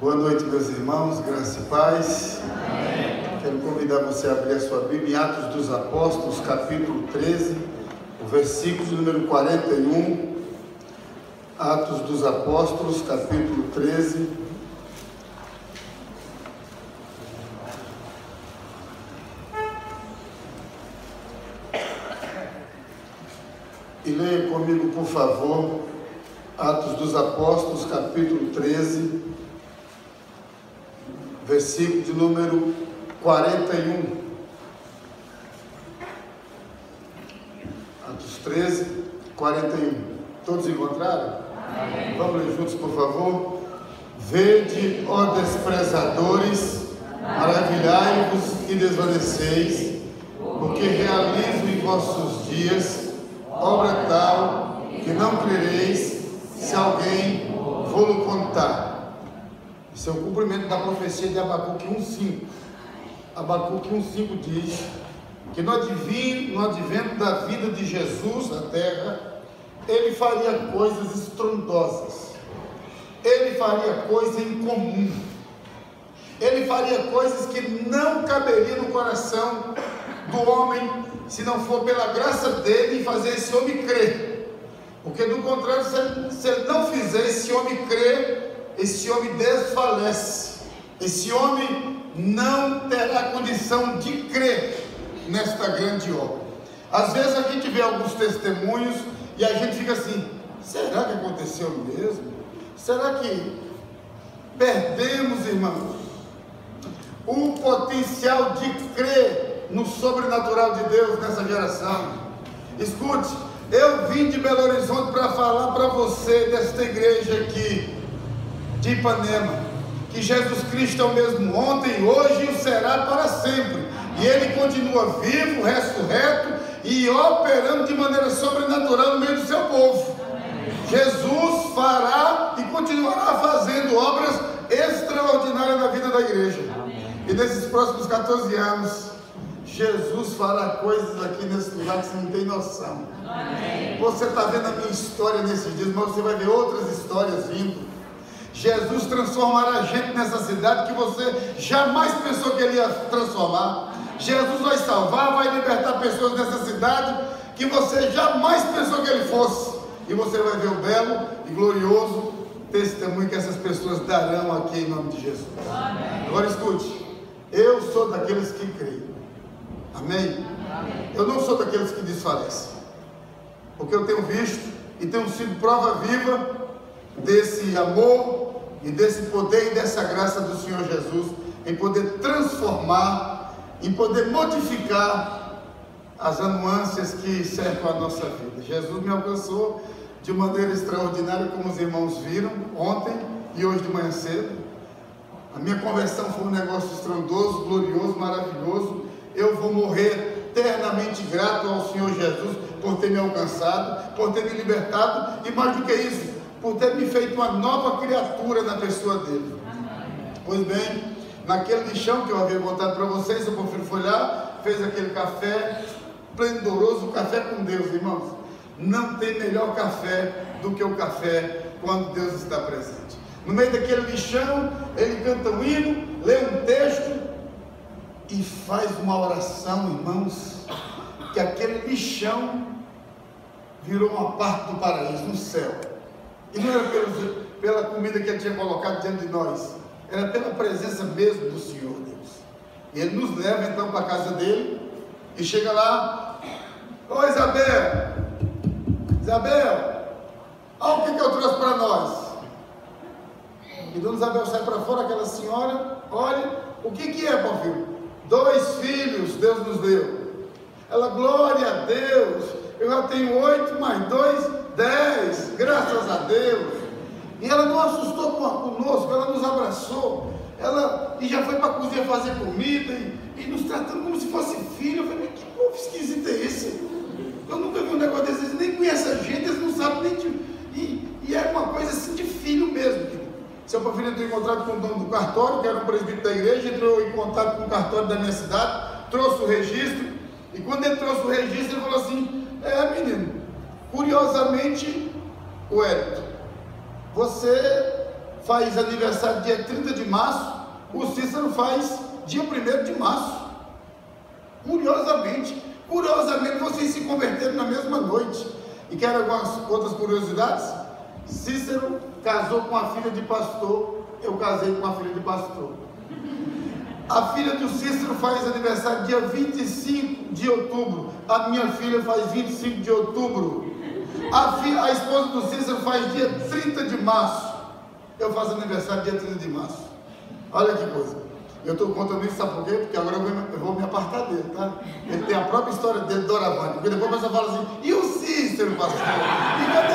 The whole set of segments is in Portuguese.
Boa noite, meus irmãos, graça e paz. Amém. Quero convidar você a abrir a sua Bíblia em Atos dos Apóstolos, capítulo 13, o versículo número 41. Atos dos Apóstolos, capítulo 13. E leia comigo, por favor, Atos dos Apóstolos, capítulo 13, versículo de número 41. Atos 13, 41. Todos encontraram? Amém. Vamos ler juntos, por favor. Vede, ó desprezadores, maravilhai-vos e desvaneceis, porque realizo em vossos dias obra tal que não crereis, se alguém vou-lo contar. Isso é o cumprimento da profecia de Abacuque 1,5. Abacuque 1,5 diz que no advento da vida de Jesus na terra, ele faria coisas estrondosas, ele faria coisa incomum, ele faria coisas que não caberiam no coração do homem, se não for pela graça dele e fazer esse homem crer. Porque do contrário, se ele não fizer esse homem crer, esse homem desfalece, esse homem não terá condição de crer nesta grande obra. Às vezes a gente vê alguns testemunhos e a gente fica assim: será que aconteceu mesmo? Será que perdemos, irmãos, o potencial de crer no sobrenatural de Deus nessa geração? Escute, eu vim de Belo Horizonte para falar para você desta igreja aqui de Ipanema, que Jesus Cristo é o mesmo ontem, hoje e será para sempre, e Ele continua vivo, ressurreto e operando de maneira sobrenatural no meio do seu povo. Jesus fará e continuará fazendo obras extraordinárias na vida da igreja. E nesses próximos 14 anos, Jesus fará coisas aqui nesse lugar que você não tem noção. Amém. Você está vendo a minha história nesses dias, mas você vai ver outras histórias vindo. Jesus transformará gente nessa cidade que você jamais pensou que ele ia transformar. Jesus vai salvar, vai libertar pessoas nessa cidade que você jamais pensou que ele fosse. E você vai ver o belo e glorioso testemunho que essas pessoas darão aqui em nome de Jesus. Amém. Agora escute, eu sou daqueles que creem. Amém? Amém? Eu não sou daqueles que desfalecem, porque eu tenho visto e tenho sido prova viva desse amor e desse poder e dessa graça do Senhor Jesus em poder transformar, em poder modificar as anuâncias que cercam a nossa vida. Jesus me alcançou de maneira extraordinária, como os irmãos viram ontem e hoje de manhã cedo. A minha conversão foi um negócio estrondoso, glorioso, maravilhoso. Eu vou morrer eternamente grato ao Senhor Jesus por ter me alcançado, por ter me libertado e, mais do que isso, por ter me feito uma nova criatura na pessoa dele. Amém. Pois bem, naquele lixão que eu havia botado para vocês, o Porfírio foi lá, fez aquele café esplendoroso, café com Deus, irmãos. Não tem melhor café do que o café quando Deus está presente. No meio daquele lixão, ele canta um hino, lê um texto e faz uma oração, irmãos, que aquele lixão virou uma parte do paraíso, no céu. E não era pela comida que ele tinha colocado diante de nós, era pela presença mesmo do Senhor Deus. E ele nos leva então para a casa dele e chega lá: ô Isabel, olha o que eu trouxe para nós. E Dona Isabel sai para fora, aquela senhora, olha, o que é, Porfírio? 2 filhos Deus nos deu. Ela: glória a Deus, eu já tenho 8 mais 2, 10, graças a Deus. E ela não assustou conosco, ela nos abraçou, e já foi para a cozinha fazer comida e nos tratando como se fosse filho. Eu falei: que povo esquisito é esse? Eu nunca vi um negócio desse, eles nem conhecem a gente, eles não sabem nem e era uma coisa assim de filho mesmo, querido. Seu Porfírio entrou em contato com o dono do cartório, que era um presbítero da igreja, entrou em contato com o cartório da minha cidade, trouxe o registro, e quando ele trouxe o registro, ele falou assim: menino, curiosamente, o Hélito, você faz aniversário dia 30 de março, o Cícero faz dia 1º de março. Curiosamente, vocês se converteram na mesma noite. E quer algumas outras curiosidades? Cícero casou com a filha de pastor, eu casei com a filha de pastor. A filha do Cícero faz aniversário dia 25 de outubro, a minha filha faz 25 de outubro. A esposa do Cícero faz dia 30 de março, eu faço aniversário dia 30 de março. Olha que coisa. Eu estou contando isso, sabe por quê? Porque agora eu vou me apartar dele, tá? Ele tem a própria história dele, doravante. Porque depois a pessoa fala assim, e o Cícero, pastor? E cadê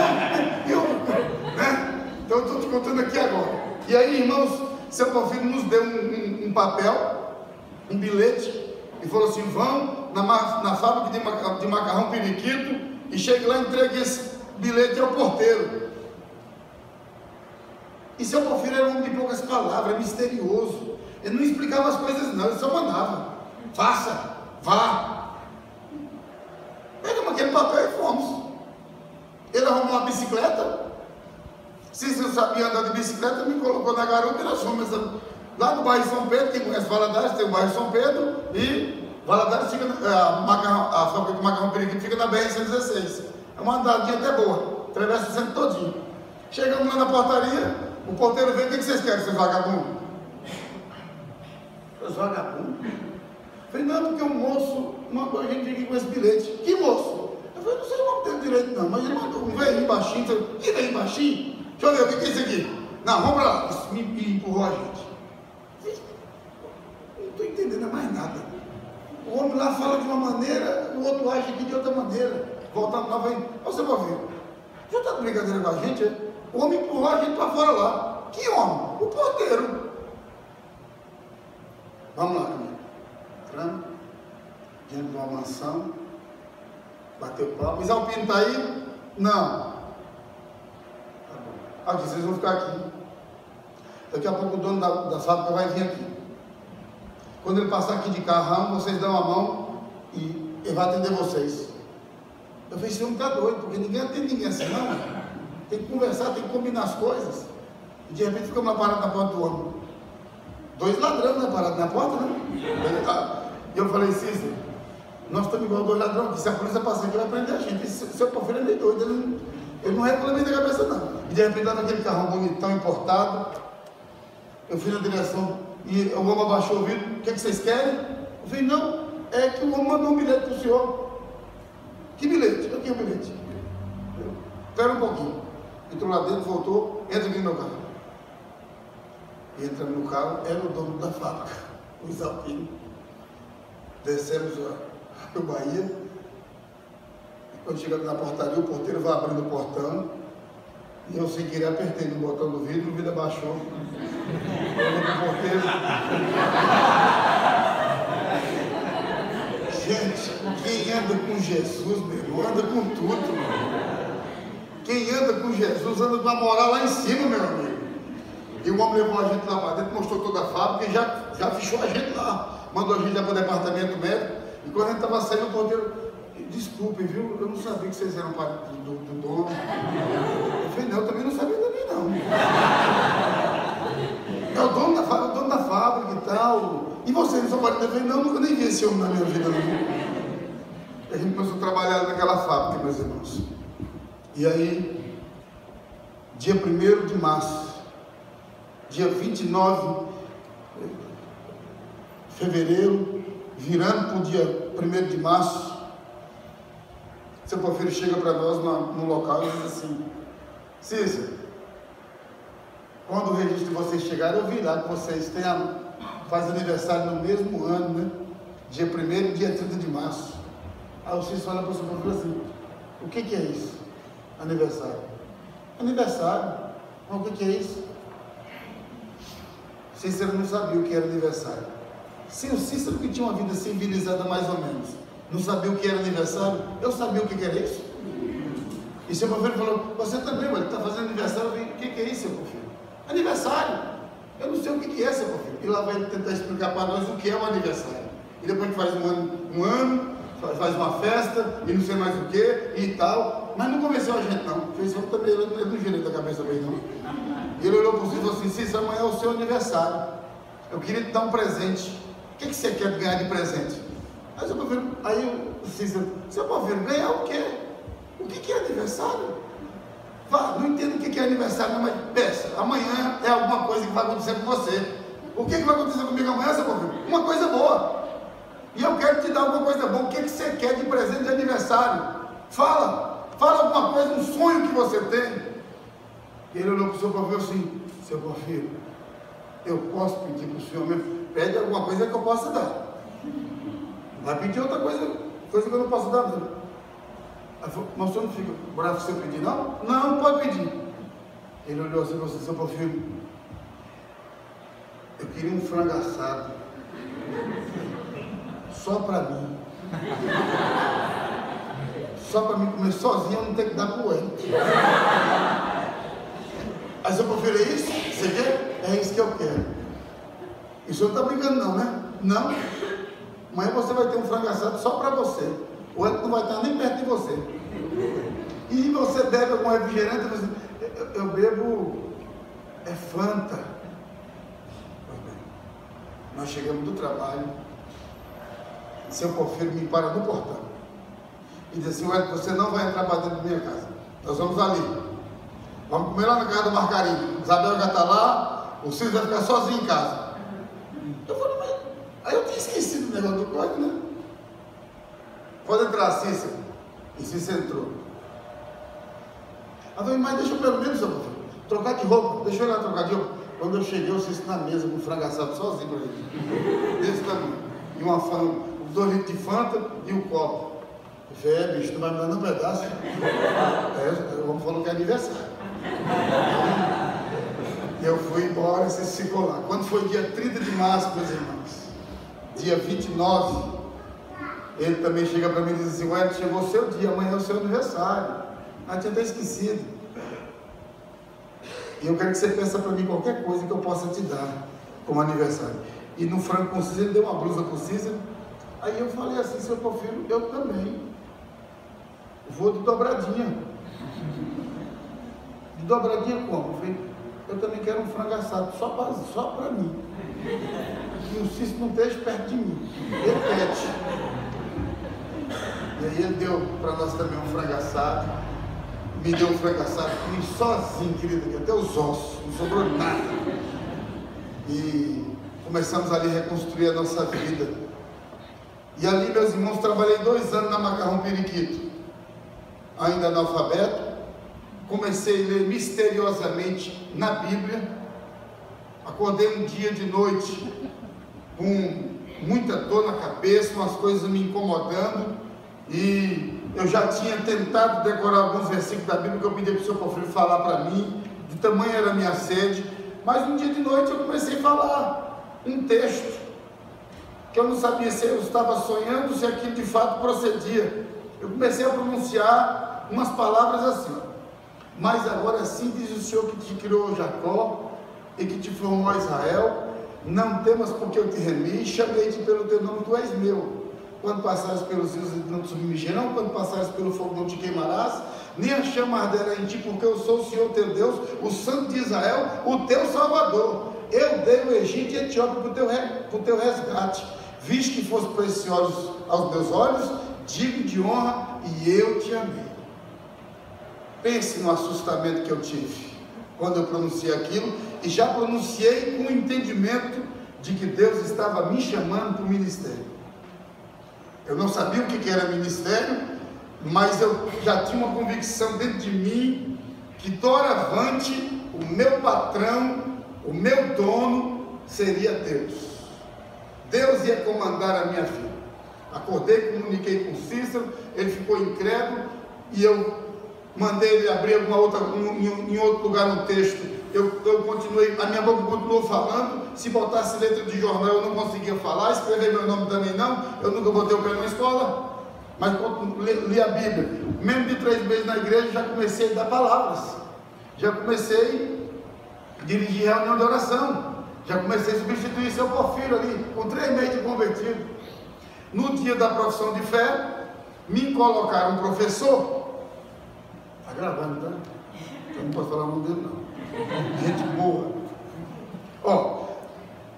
né? Então eu estou te contando aqui agora. E aí, irmãos, seu Porfírio nos deu um papel, um bilhete, e falou assim, vão na fábrica de macarrão periquito, e chegue lá e entregue esse bilhete ao porteiro. E seu Porfírio era um homem de poucas palavras, misterioso. Ele não explicava as coisas não, ele só mandava. Faça, vá. Pegamos aquele papel e fomos. Ele arrumou uma bicicleta. Se eu sabia andar de bicicleta, me colocou na garupa e nós fomos lá no bairro São Pedro. Quem conhece Valadares, tem o bairro São Pedro. E Valadares fica, a fábrica de macarrão periquito fica na BR-116. É uma andadinha até boa, atravessa o centro todinho. Chegamos lá na portaria, o porteiro veio, o que vocês querem, seus vagabundos? Os vagabundos? Falei, não, porque o moço mandou a gente vir aqui com esse bilhete. Que moço? Eu falei, não sei o nome dele direito não, mas ele mandou um velhinho baixinho. Que velhinho baixinho? Deixa eu ver, o que é isso aqui? Não, vamos pra lá. Isso me empurrou a gente. Não estou entendendo mais nada. O homem lá fala de uma maneira, o outro acha aqui de outra maneira. Voltando lá, vem, você pode ver. Já está de brincadeira com a gente, é? O homem empurrou a gente para fora lá. Que homem? O porteiro. Vamos lá, amigo. Entramos diante de uma mansão, bateu palma. Mas Alpino está aí? Não. Tá bom. Aqui, vocês vão ficar aqui. Daqui a pouco o dono da fábrica vai vir aqui. Quando ele passar aqui de carrão, vocês dão a mão e ele vai atender vocês. Eu falei, esse homem está doido, porque ninguém atende ninguém assim, não. Tem que conversar, tem que combinar as coisas. E de repente ficamos lá parados na porta do homem. 2 ladrões, né, parados na porta, né? E eu falei, Cícero, nós estamos igual 2 ladrões, que se a polícia passar aqui vai prender a gente. Esse seu Porfírio é meio doido, ele não regula bem da cabeça, não. E de repente estava aquele carrão bonitão, importado. Eu fui na direção e o homem abaixou o vidro. O que vocês querem? Eu falei, não, é que o homem mandou um bilhete para o senhor. Que bilhete? Aqui é o bilhete. Espera um pouquinho. Entrou lá dentro, voltou, entra aqui no meu carro. Entramos no carro, era o dono da fábrica, o Isalpino. Descemos o Bahia. E quando chegamos na portaria, o porteiro vai abrindo o portão. E eu sem querer apertei no botão do vidro, o vidro abaixou. Olhei pro porteiro. Gente, quem anda com Jesus, meu irmão, anda com tudo, meu irmão. Quem anda com Jesus anda com a moral lá em cima, meu amigo. E o homem levou a gente lá para dentro, mostrou toda a fábrica e já fechou a gente lá. Mandou a gente lá para o departamento médico. E quando a gente estava saindo, o porteiro, desculpe, viu? Eu não sabia que vocês eram do dono. Eu falei, não, eu também não sabia também não. É o dono da fábrica e tal. E você, não são parentes? Eu falei, não, nunca nem vi esse homem na minha vida. Não. E a gente começou a trabalhar naquela fábrica, meus irmãos. E aí, dia 1º de março, dia 29 de fevereiro, virando para o dia 1º de março, seu Porfírio chega para nós no local e diz assim, Cícero, quando o registro de vocês chegar, eu vi lá que vocês fazem aniversário no mesmo ano, né? Dia 1º e dia 30 de março. Aí o Cícero olha para o seu Porfírio assim, o que é isso? Aniversário. Aniversário? Mas o que é isso? Cícero não sabia o que era aniversário. Se o Cícero, que tinha uma vida civilizada mais ou menos, não sabia o que era aniversário, eu sabia o que era isso. E seu Porfírio falou, você também, ele está fazendo aniversário. Eu falei, o que é isso, seu Porfírio? Aniversário. Eu não sei o que é, seu Porfírio. E lá vai tentar explicar para nós o que é um aniversário. E depois a gente faz um ano, faz uma festa, e não sei mais o que, e tal. mas não convenceu a gente não. Fez também, ele não girei da cabeça bem não. Ele olhou para você e falou assim: Cícero, amanhã é o seu aniversário. Eu queria te dar um presente. O que você quer ganhar de presente? Aí o Cícero, seu Porfírio, ganhar o quê? O que é aniversário? Vá, não entendo o que é aniversário, não, mas peça, amanhã é alguma coisa que vai acontecer com você. O que vai acontecer comigo amanhã, seu Porfírio? Uma coisa boa. E eu quero te dar alguma coisa boa. O que você quer de presente de aniversário? Fala alguma coisa, um sonho que você tem. Ele olhou para o seu Porfírio assim: seu Porfírio, eu posso pedir para o senhor mesmo? Pede alguma coisa que eu possa dar. Vai pedir outra coisa que eu não posso dar. Mas o senhor não fica bravo se eu pedir, não? Não, pode pedir. Ele olhou assim e falou assim: seu Porfírio, eu queria um frango assado só para mim. Só para mim comer sozinho, eu não tenho que dar para o outro. Aí seu Porfírio, é isso? Você quer? É isso que eu quero. E o senhor não está brincando não, né? Não. Amanhã você vai ter um frango assado só para você. O outro não vai estar nem perto de você. E você bebe algum refrigerante? Eu bebo Fanta. Pois bem, nós chegamos do trabalho. Seu Porfírio me para no portão e diz assim: você não vai entrar para dentro da minha casa. Nós vamos ali. Vamos comer lá na casa do Margarino. Isabel já está lá, o Cícero vai ficar sozinho em casa. Eu falei, mas aí eu tinha esquecido o negócio do código, né? Pode entrar, Cícero. E Cícero entrou. Eu falei, mas deixa eu pelo menos, seu Porfírio, trocar de roupa. Deixa eu ir lá trocar de roupa. Quando eu cheguei, eu Cícero na mesa com o frango assado sozinho para ele. Desse tamanho. E uma Fanta, 2 litros de Fanta e um copo. Eu falei, bicho, tu vai me dando um pedaço? O homem falou que é aniversário. Eu fui embora e você ficou lá. Quando foi dia 30 de março, meus irmãos, dia 29, ele também chega para mim e diz assim: ué, chegou o seu dia, amanhã é o seu aniversário. Eu tinha até esquecido. E eu quero que você peça para mim qualquer coisa que eu possa te dar como aniversário. E no frango com Cícero, ele deu uma blusa para o Cícero. Aí eu falei assim: seu Porfírio, eu também vou de dobradinha. De dobradinha como? Eu falei, eu também quero um frango assado só para mim. E o Cícero não esteja perto de mim. Ele pede. E aí ele deu para nós também um frango assado. Me deu um frango assado, comi sozinho, querido, até os ossos, não sobrou nada. E começamos ali a reconstruir a nossa vida. E ali, meus irmãos, trabalhei 2 anos na Macarrão Periquito. Ainda analfabeto. Comecei a ler misteriosamente na Bíblia. Acordei um dia de noite com muita dor na cabeça, umas coisas me incomodando, e eu já tinha tentado decorar alguns versículos da Bíblia que eu pedi para o seu Porfírio falar para mim, de tamanho era a minha sede. Mas um dia de noite eu comecei a falar um texto que eu não sabia se eu estava sonhando, se aquilo de fato procedia. Eu comecei a pronunciar umas palavras assim: mas agora sim diz o Senhor que te criou Jacó e que te formou Israel, não temas porque eu te remi, chamei-te pelo teu nome, tu és meu. Quando passares pelos rios não te submergirão, quando passares pelo fogo não te queimarás, nem a chama arderá em ti, porque eu sou o Senhor teu Deus, o Santo de Israel, o teu Salvador. Eu dei o Egito e a Etiópia para o teu resgate. Visto que fosse preciosos aos meus olhos, digno de honra, e eu te amei. Pense no assustamento que eu tive quando eu pronunciei aquilo, e já pronunciei com o entendimento de que Deus estava me chamando para o ministério. Eu não sabia o que era ministério, mas eu já tinha uma convicção dentro de mim que doravante o meu patrão, o meu dono seria Deus. Deus ia comandar a minha vida. Acordei, comuniquei com Cícero, ele ficou incrédulo, e eu mandei ele abrir em outro lugar no texto. Eu continuei, a minha boca continuou falando. Se botasse letra de jornal eu não conseguia falar, escrever meu nome também não, eu nunca botei o pé na escola, mas li a Bíblia. Mesmo de 3 meses na igreja, já comecei a dar palavras, já comecei a dirigir reunião de oração, já comecei a substituir seu Porfírio ali, com 3 meses de convertido. No dia da profissão de fé, me colocaram professor, gravando, tá? Eu não posso falar o nome dele, não. Gente boa. Ó,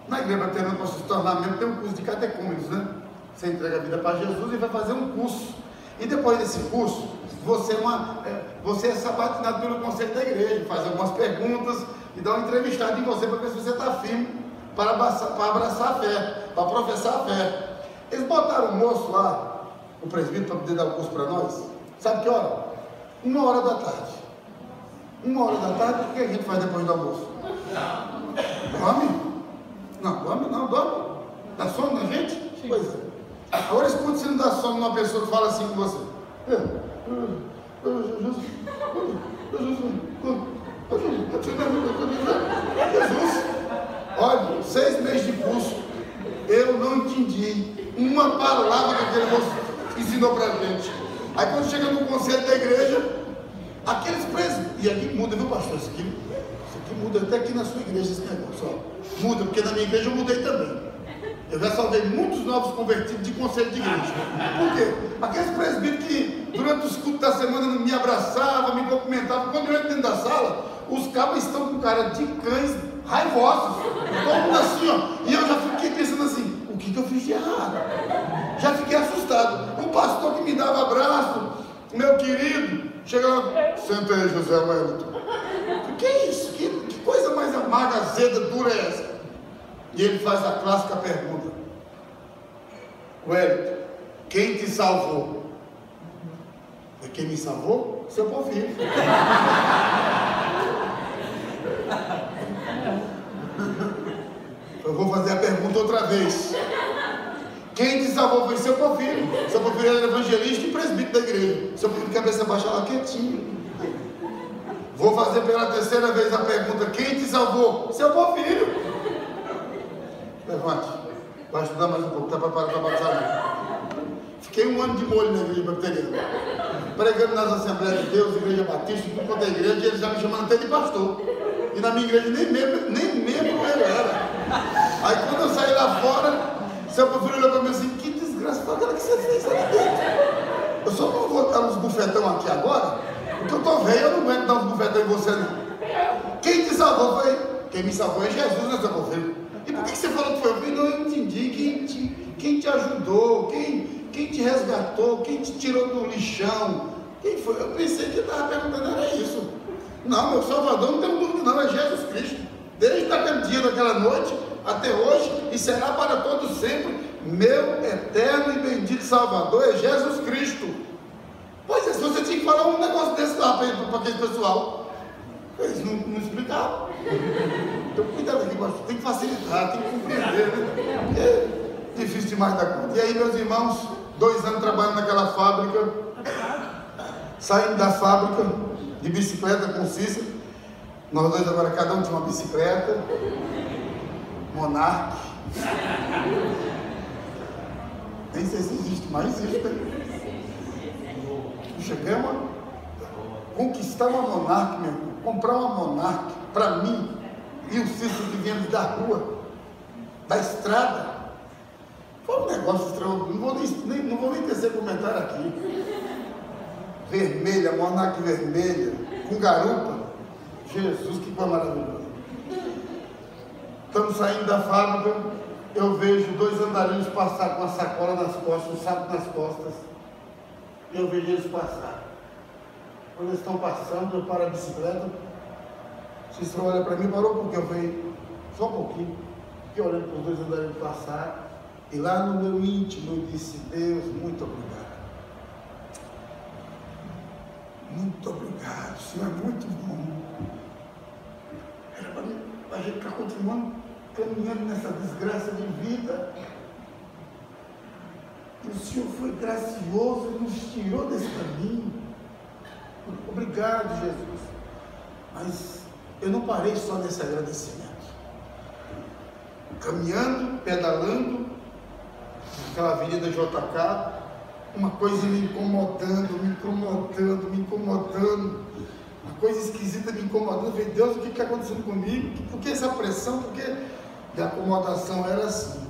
na igreja baterana, para se tornar membro, tem um curso de catecúmenos, né? Você entrega a vida para Jesus e vai fazer um curso. E depois desse curso, você é sabatinado pelo conselho da igreja, faz algumas perguntas e dá uma entrevistada em você para ver se você está firme para abraçar a fé, para professar a fé. Eles botaram o moço lá, o presbítero, para poder dar o curso para nós. Sabe que hora? 1h da tarde. 1h da tarde, o que a gente faz depois do almoço? Dorme? Não, dorme. Dá sono na gente? Sim. Pois é. Agora escuta se não dá sono numa pessoa que fala assim com você. Jesus, olha, 6 meses de curso, eu não entendi uma palavra que aquele moço ensinou pra gente. Aí quando chega no conselho da igreja, aqueles presos, e aqui muda, viu pastor, isso aqui muda até aqui na sua igreja esse negócio, ó. Muda, porque na minha igreja eu mudei também. Eu já salvei muitos novos convertidos de conselho de igreja. Por quê? Aqueles presbíteros que durante os cultos da semana me abraçavam, me cumprimentavam. Quando eu entro dentro da sala, os cabos estão com cara de cães raivosos. Todo mundo assim, ó. E eu já fiquei pensando assim, o que eu fiz de errado? Já fiquei assustado. O pastor que me dava abraço, meu querido, chegava, senta aí, José Wellington. O que é isso? Que coisa mais amarga, azeda, dura é essa? E ele faz a clássica pergunta: Wellington, quem te salvou? Quem me salvou? Seu Porfírio. Eu vou fazer a pergunta outra vez. Quem te salvou foi seu Porfírio. Seu Porfírio era evangelista e presbítero da igreja. Seu Porfírio de cabeça baixa lá quietinho. Vou fazer pela terceira vez a pergunta: quem te salvou? Seu Porfírio. Levante, vai estudar mais um pouco, está preparado para batizar. Fiquei 1 ano de molho na igreja bacteriana, pregando nas Assembleias de Deus, igreja batista, tudo quanto é igreja, e eles já me chamando até de pastor. E na minha igreja nem membro eu era. Aí quando eu saí lá fora, seu Porfírio olhou para mim assim: que desgraça foi aquela que você fez ali dentro? Eu só não vou dar uns bufetão aqui agora, porque eu estou velho, eu não aguento dar uns bufetão em você não. Quem te salvou foi? Quem me salvou é Jesus, né, seu Porfírio? E por que você falou que foi? Eu falei, não, eu entendi. Quem te ajudou, quem te resgatou, quem te tirou do lixão, quem foi? Eu pensei que estava perguntando, era isso. Não, meu Salvador, não tenho dúvida não, é Jesus Cristo. Desde aquele dia, daquela noite, até hoje, e será para todos sempre, meu eterno e bendito Salvador é Jesus Cristo. Pois é, se você tinha que falar um negócio desse lá para aquele pessoal, eles não explicavam. Então cuidado aqui, pastor, tem que facilitar, tem que compreender, né? É difícil demais da conta. E aí, meus irmãos, 2 anos trabalhando naquela fábrica, saindo da fábrica de bicicleta com Cícero, nós dois agora, cada um tinha uma bicicleta, Monark, nem sei se existe, mas existe, né? Chegamos a conquistar uma Monark, meu irmão, comprar uma Monark para mim e o Cícero que viemos da rua, da estrada. Foi um negócio extraordinário, não vou nem tecer comentário aqui. Vermelha, Monark vermelha, com garupa. Jesus, que coisa maravilhosa. Estamos saindo da fábrica, eu vejo 2 andarilhos passar com a sacola nas costas, um saco nas costas. Eu vejo eles passar. Quando eles estão passando, eu paro a bicicleta. Cícero olha para mim, parou porque eu falei, só um pouquinho. Fiquei olhando para os 2 andarilhos passar. E lá no meu íntimo eu disse, Deus, muito obrigado. Muito obrigado, o Senhor é muito bom. Era para mim, a gente está continuando caminhando nessa desgraça de vida. E o Senhor foi gracioso e nos tirou desse caminho. Obrigado, Jesus. Mas eu não parei só nesse agradecimento. Caminhando, pedalando, aquela avenida JK, uma coisa me incomodando, uma coisa esquisita me incomodando. Eu falei, Deus, o que está acontecendo comigo? Por que essa pressão? Por que a acomodação era assim?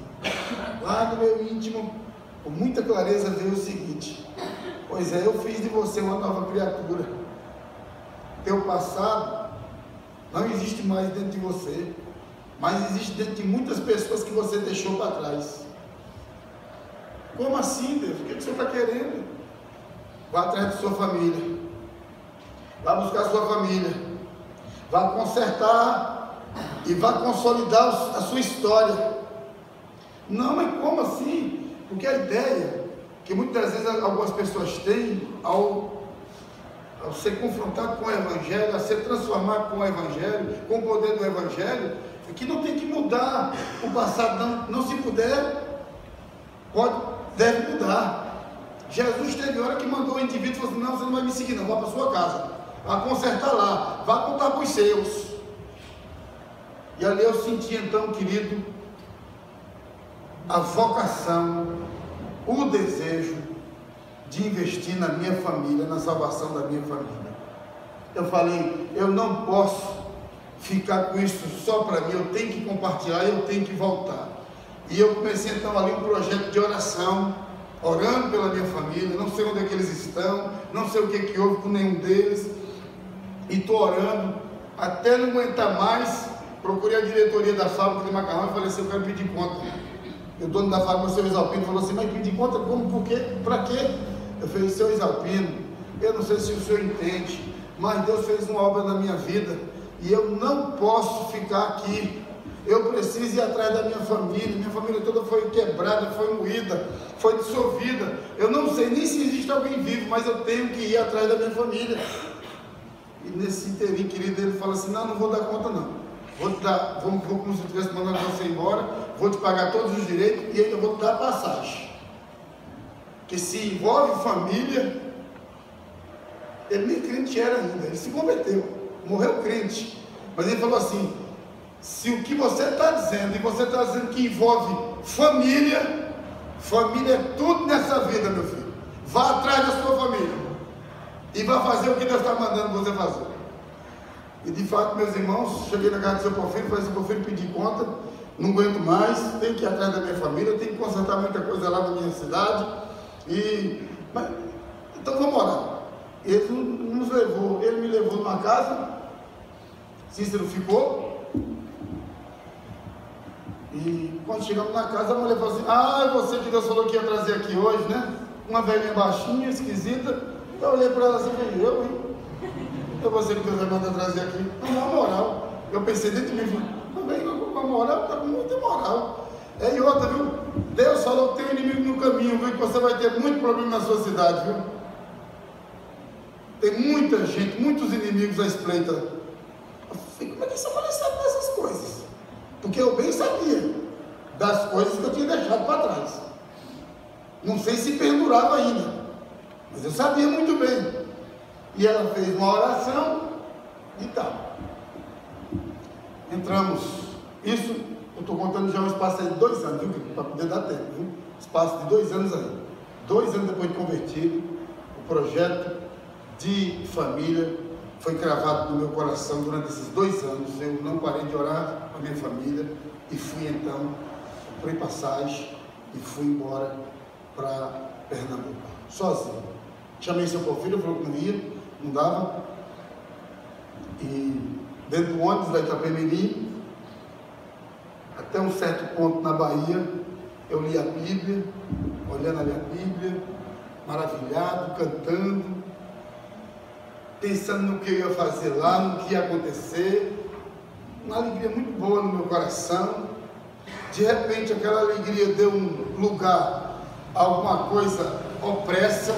Lá no meu íntimo, com muita clareza, veio o seguinte: pois é, eu fiz de você uma nova criatura. teu passado não existe mais dentro de você, mas existe dentro de muitas pessoas que você deixou para trás. Como assim, Deus? O que você está querendo? Vá atrás de sua família, vá buscar sua família, vá consertar e vá consolidar a sua história. Não, mas como assim? Porque a ideia que muitas vezes algumas pessoas têm ao ser confrontado com o Evangelho, a ser transformado com o Evangelho, com o poder do Evangelho, é que não tem que mudar o passado, não se puder, deve mudar. Jesus teve hora que mandou o indivíduo e falou assim: não, você não vai me seguir não, vá para sua casa, vá consertar lá, vá contar para os seus. E ali eu senti então, querido, a vocação, o desejo de investir na minha família, na salvação da minha família. Eu falei, eu não posso ficar com isso só para mim, eu tenho que compartilhar, eu tenho que voltar. E eu comecei então ali um projeto de oração, orando pela minha família, não sei onde é que eles estão, não sei o que houve com nenhum deles, e estou orando, até não aguentar mais, procurei a diretoria da fábrica de macarrão e falei assim: eu quero pedir conta. E o dono da fábrica, o seu Exalpino, falou assim: mas pedir conta como, por quê, para quê? Eu falei: seu Exalpino, eu não sei se o senhor entende, mas Deus fez uma obra na minha vida, e eu não posso ficar aqui, eu preciso ir atrás da minha família toda foi quebrada, foi moída, foi dissolvida, eu não sei nem se existe alguém vivo, mas eu tenho que ir atrás da minha família. E nesse inteirinho, querido, ele fala assim: não vou dar conta não, vou como se eu estivesse mandando você embora, vou te pagar todos os direitos e ainda vou te dar passagem, que se envolve família. Ele nem crente era ainda, ele se converteu, morreu crente, mas ele falou assim: se o que você está dizendo, e você está dizendo que envolve família, família é tudo nessa vida, meu filho, vá atrás da sua família, e vá fazer o que Deus está mandando você fazer. E de fato, meus irmãos, cheguei na casa do seu Porfírio, falei: seu Porfírio, pedi conta, não aguento mais, tenho que ir atrás da minha família, tenho que consertar muita coisa lá na minha cidade, então vamos orar. Ele me levou numa casa, Cícero ficou. E quando chegamos na casa, a mulher falou assim: é você que Deus falou que ia trazer aqui hoje, né? Uma velhinha baixinha, esquisita. Eu olhei para ela assim e falei: eu, hein? É você que Deus vai mandar trazer aqui. Não, na moral. Eu pensei dentro de mim, também com a moral, está com muita moral. E outra, viu? Deus falou que tem um inimigo no caminho, viu? Que você vai ter muito problema na sua cidade, viu? Tem muita gente, muitos inimigos à espreita. Eu falei: como é que essa mulher sabe dessas coisas? Porque eu bem sabia das coisas que eu tinha deixado para trás. Não sei se perdurava ainda, mas eu sabia muito bem. E ela fez uma oração e tal. Entramos. Isso, eu estou contando já um espaço de 2 anos, viu? Para poder dar tempo, viu? Espaço de 2 anos aí. 2 anos depois de convertido, o projeto de família foi cravado no meu coração durante esses 2 anos. Eu não parei de orar para a minha família e fui então, comprei passagem e fui embora para Pernambuco, sozinho. Chamei seu Porfírio, falou que não ia, não dava. E dentro do ônibus da Itapemirim, até um certo ponto na Bahia, eu li a Bíblia, olhando a minha Bíblia, maravilhado, cantando, pensando no que eu ia fazer lá, no que ia acontecer, uma alegria muito boa no meu coração. De repente aquela alegria deu um lugar a alguma coisa opressa,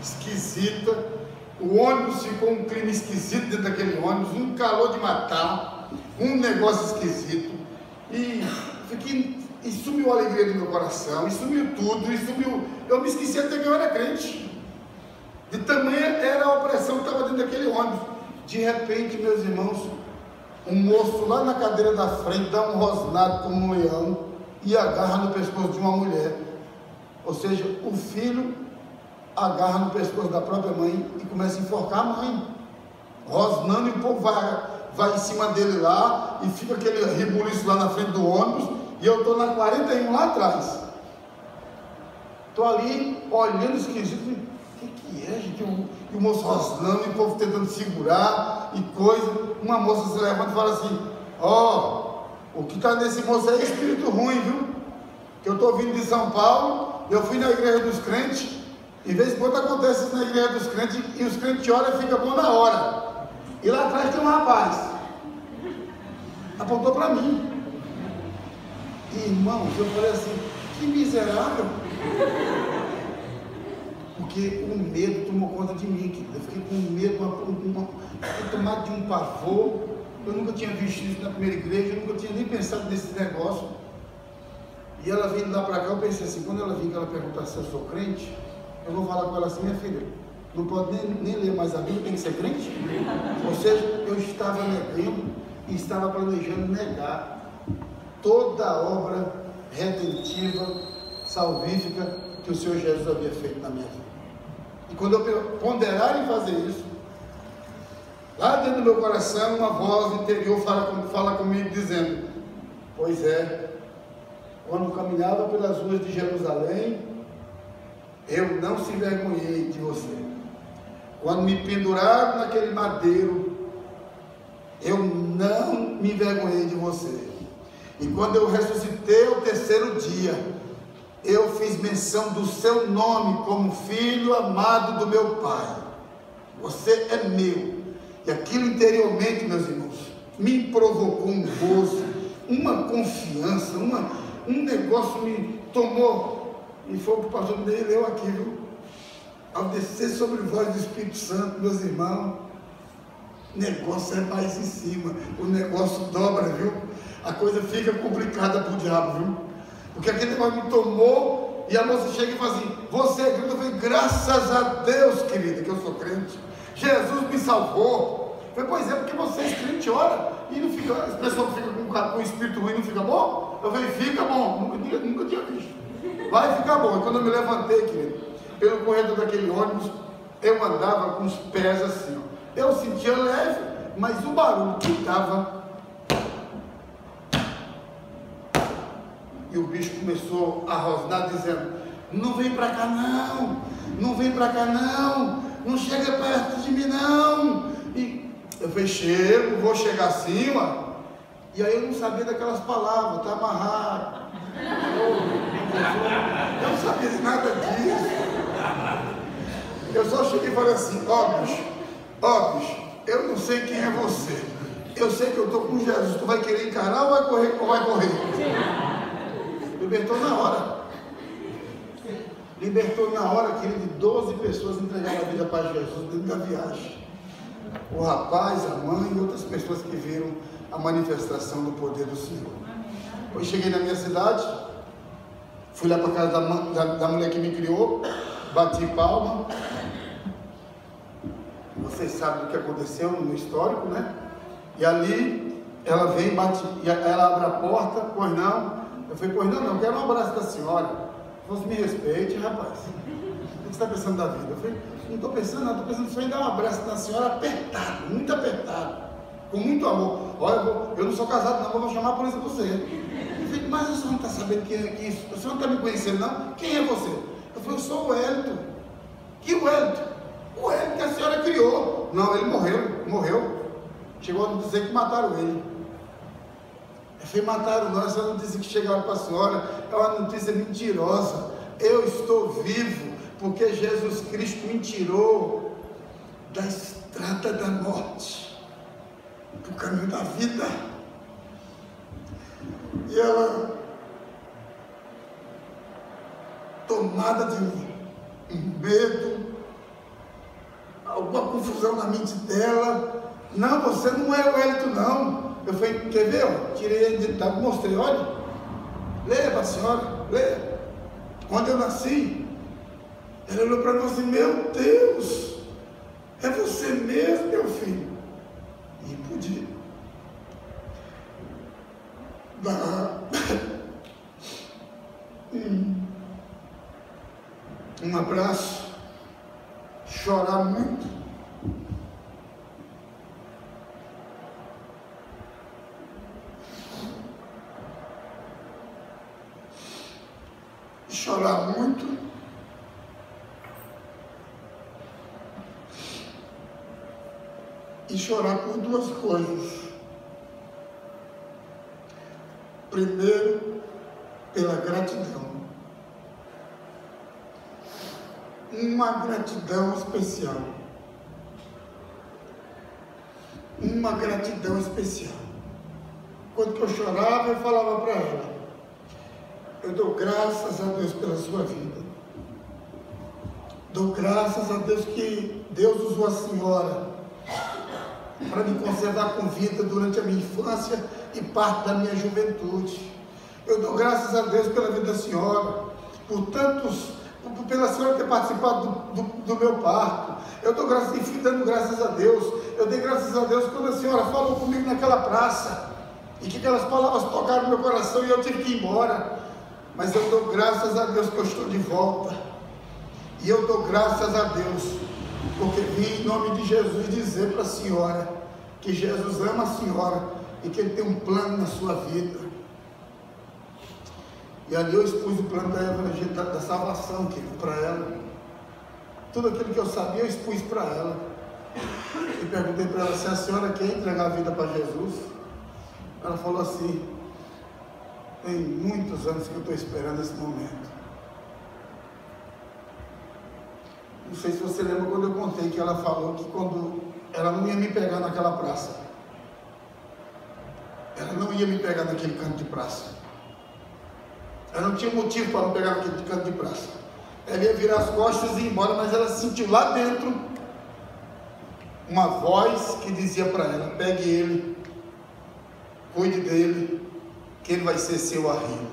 esquisita. O ônibus ficou um clima esquisito dentro daquele ônibus, um calor de matar, um negócio esquisito, e sumiu a alegria do meu coração, e sumiu tudo, e sumiu, eu me esqueci até que eu era crente. De tamanha era a opressão que estava dentro daquele ônibus. De repente, meus irmãos, um moço lá na cadeira da frente dá um rosnado como um leão e agarra no pescoço de uma mulher. Ou seja, o filho agarra no pescoço da própria mãe e começa a enforcar a mãe, rosnando, e o povo vai em cima dele lá, e fica aquele rebuliço lá na frente do ônibus, e eu estou na 41 lá atrás. Estou ali olhando esquisito. O que é, gente? e o moço rosnando, e o povo tentando segurar, e coisa. Uma moça se levanta e fala assim: ó, o que está nesse moço é espírito ruim, viu? Que eu estou vindo de São Paulo, eu fui na igreja dos crentes, e vez em quando acontece isso na igreja dos crentes, e os crentes olham e fica bom na hora. E lá atrás tem um rapaz, apontou para mim. E, irmãos, eu falei assim: que miserável. Porque o medo tomou conta de mim, querido. Eu fiquei com medo, fiquei tomado de um pavor. Eu nunca tinha visto isso na primeira igreja, eu nunca tinha nem pensado nesse negócio. E ela vindo lá para cá, eu pensei assim: quando ela vir, que ela perguntar se eu sou crente, eu vou falar com ela assim: minha filha, não pode nem ler mais a Bíblia, tem que ser crente? Ou seja, eu estava negando e estava planejando negar toda a obra redentiva, salvífica que o Senhor Jesus havia feito na minha vida. E quando eu ponderar em fazer isso, lá dentro do meu coração, uma voz interior fala comigo dizendo: pois é, quando caminhava pelas ruas de Jerusalém, eu não se envergonhei de você. Quando me penduraram naquele madeiro, eu não me envergonhei de você. E quando eu ressuscitei ao terceiro dia, eu fiz menção do seu nome como filho amado do meu Pai. Você é meu. E aquilo interiormente, meus irmãos, me provocou um gozo, uma confiança, um negócio me tomou. E foi o que o pastor me leu aqui, viu? Ao descer sobre voz do Espírito Santo, meus irmãos, o negócio é mais em cima, o negócio dobra, viu? A coisa fica complicada para o diabo, viu? Porque aquele negócio me tomou, e a moça chega e fala assim: você é crente? Eu falei: graças a Deus, querida, que eu sou crente. Jesus me salvou. Eu falei: pois é, porque vocês crentes oram e não fica, as pessoas ficam com o espírito ruim, não fica bom? Eu falei: fica bom, nunca tinha visto. Vai ficar bom. E quando eu me levantei, querido, pelo corredor daquele ônibus, eu andava com os pés assim, ó. Eu sentia leve, mas o barulho que dava. E o bicho começou a rosnar, dizendo: não vem para cá não, não vem para cá não, não chega perto de mim não. E eu falei: chego, vou chegar acima. E aí eu não sabia daquelas palavras, tá amarrado. Eu não sabia de nada disso. Eu só cheguei e falei assim: ó bicho, eu não sei quem é você. Eu sei que eu estou com Jesus. Tu vai querer encarar ou vai correr? Libertou na hora. Libertou na hora, querido, de 12 pessoas entregaram a vida para Jesus dentro da viagem. O rapaz, a mãe e outras pessoas que viram a manifestação do poder do Senhor. Depois cheguei na minha cidade, fui lá para casa da mulher que me criou, bati palma. Vocês sabem do que aconteceu no histórico, né? E ali ela vem, bate, e ela abre a porta. Pois não? Eu falei: pois não, quero um abraço da senhora. Você me respeite, rapaz. O que você está pensando da vida? Eu falei: não estou pensando nada, estou pensando só em dar um abraço na senhora apertado, muito apertado, com muito amor. Olha, eu não sou casado não, eu vou chamar a polícia para você. Eu falei: mas o senhor não está sabendo quem é isso? O senhor não está me conhecendo não? Quem é você? Eu falei: eu sou o Wellington. Que Wellington? O Wellington que a senhora criou. Não, ele morreu. Chegou a dizer que mataram ele. Eu falei: mataram não, essa notícia que chegaram para a senhora é uma notícia mentirosa. Eu estou vivo porque Jesus Cristo me tirou da estrada da morte para o caminho da vida. E ela, tomada de um medo, alguma confusão na mente dela: não, você não é o Wellington não. Eu falei: quer ver? Ó, tirei a identidade, mostrei: olha, leia para a senhora, leia. Quando eu nasci, ela olhou para mim assim: meu Deus, é você mesmo, meu filho? E podia dar um abraço, chorar muito. Chorar muito. e chorar por duas coisas. Primeiro, pela gratidão. Uma gratidão especial. Uma gratidão especial. Quando eu chorava, eu falava para ela: eu dou graças a Deus pela sua vida. Dou graças a Deus que Deus usou a senhora para me conservar com vida durante a minha infância e parte da minha juventude. Eu dou graças a Deus pela vida da senhora, pela senhora ter participado do meu parto. Eu dou graças, e fui dando graças a Deus. Eu dei graças a Deus quando a senhora falou comigo naquela praça, e que aquelas palavras tocaram no meu coração e eu tive que ir embora. Mas eu dou graças a Deus que eu estou de volta. E eu dou graças a Deus, porque vim em nome de Jesus dizer para a senhora que Jesus ama a senhora e que Ele tem um plano na sua vida. E ali eu expus o plano da salvação, querido, para ela. Tudo aquilo que eu sabia, eu expus para ela. E perguntei para ela se a senhora quer entregar a vida para Jesus. Ela falou assim: tem muitos anos que eu estou esperando esse momento. Não sei se você lembra quando eu contei que ela falou que quando ela não ia me pegar naquela praça, ela não ia me pegar naquele canto de praça, ela não tinha motivo para me pegar naquele canto de praça, ela ia virar as costas e ir embora, mas ela sentiu lá dentro uma voz que dizia para ela: pegue ele, cuide dele, que ele vai ser seu arrimo.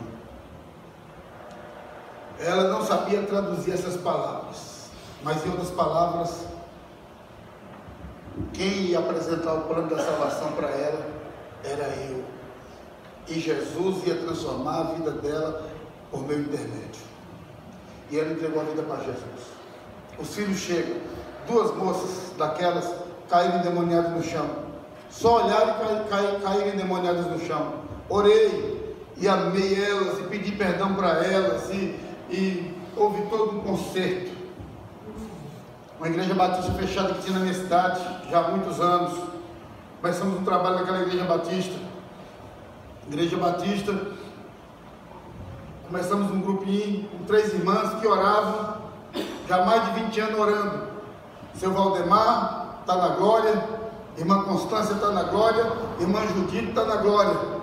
Ela não sabia traduzir essas palavras, mas em outras palavras, quem ia apresentar o plano da salvação para ela era eu, e Jesus ia transformar a vida dela por meu intermédio. E ela entregou a vida para Jesus. Os filhos chegam, duas moças daquelas caíram endemoniadas no chão, só olharam e caíram endemoniadas no chão. Orei e amei elas e pedi perdão para elas e houve todo um concerto. Uma igreja batista fechada que tinha na minha cidade já há muitos anos. Começamos um trabalho naquela igreja batista. Começamos um grupinho com 3 irmãs que oravam já há mais de 20 anos orando. Seu Valdemar está na glória, irmã Constância está na glória, irmã Judite está na glória.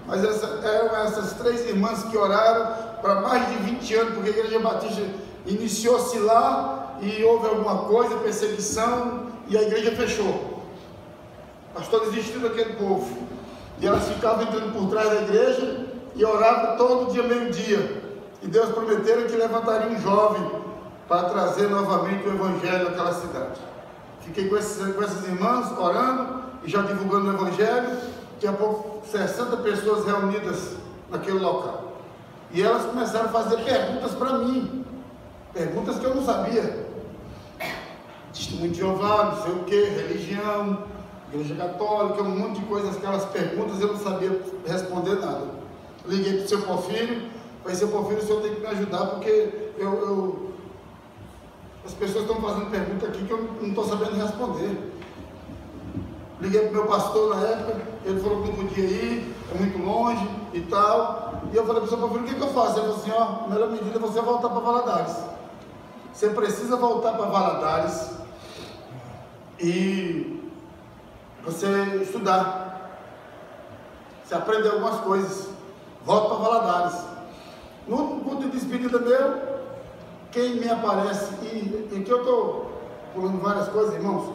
Mas eram essas 3 irmãs que oraram para mais de 20 anos, porque a igreja batista iniciou-se lá e houve alguma coisa, perseguição, e a igreja fechou. O pastor desistiu daquele povo, e elas ficavam entrando por trás da igreja e oravam todo dia, meio-dia, e Deus prometeu que levantaria um jovem para trazer novamente o evangelho àquela cidade. Fiquei com essas irmãs orando e já divulgando o evangelho. Daqui a pouco 60 pessoas reunidas naquele local, e elas começaram a fazer perguntas para mim, perguntas que eu não sabia. Testemunho de Jeová, não sei o que, religião, igreja católica, um monte de coisas. Aquelas perguntas eu não sabia responder nada. Liguei para o seu Porfírio, falei: seu Porfírio, o senhor tem que me ajudar, porque as pessoas estão fazendo pergunta aqui que eu não estou sabendo responder. Liguei para o meu pastor na época, ele falou que não podia ir, é muito longe e tal. E eu falei para o seu Porfírio: o que eu faço? Ele falou assim: ó, a melhor medida é você voltar para Valadares. Você precisa voltar para Valadares e você estudar, você aprender algumas coisas. Volta para Valadares. No culto de despedida meu, quem me aparece, e que eu estou pulando várias coisas, irmãos,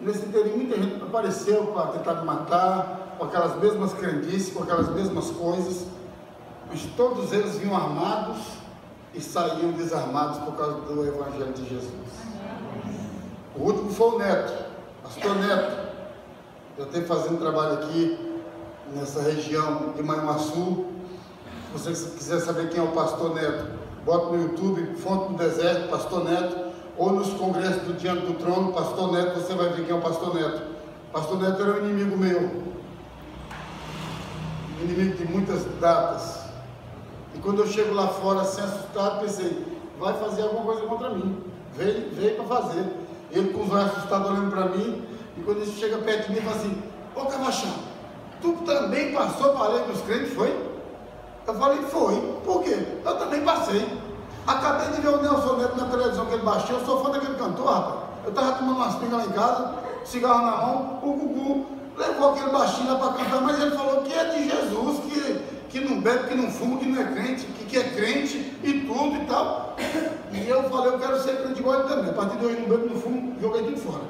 nesse inteirinho muita gente apareceu para tentar me matar, com aquelas mesmas crendices, com aquelas mesmas coisas, mas todos eles vinham armados e saíam desarmados por causa do evangelho de Jesus. O último foi o Neto, pastor Neto. Eu tenho fazendo trabalho aqui nessa região de Manhuaçu. Se você quiser saber quem é o pastor Neto, bota no YouTube Fonte do Deserto, pastor Neto, ou nos congressos do Diante do Trono, pastor Neto, você vai ver quem é o pastor Neto. Pastor Neto era um inimigo meu, inimigo de muitas datas. E quando eu chego lá fora, assim, assustado, pensei: vai fazer alguma coisa contra mim. Veio para fazer. Ele com os olhos assustados olhando para mim, E quando ele chega perto de mim, ele fala assim: ô Cavachão, tu também passou para a lei dos crentes, foi? Eu falei: foi. Por quê? Eu também passei. Acabei de ver o Nelson Neto na televisão que ele baixou. Eu sou fã daquele cantor, rapaz. Eu estava tomando umas pingas lá em casa, cigarro na mão, o Gugu levou aquele baixinho lá para cantar, mas ele falou que é de Jesus, que não bebe, que não fuma, que não é crente, que é crente e tudo e tal. E eu falei: eu quero ser crente igual ele também. A partir de hoje não bebo, não fumo, joguei tudo fora.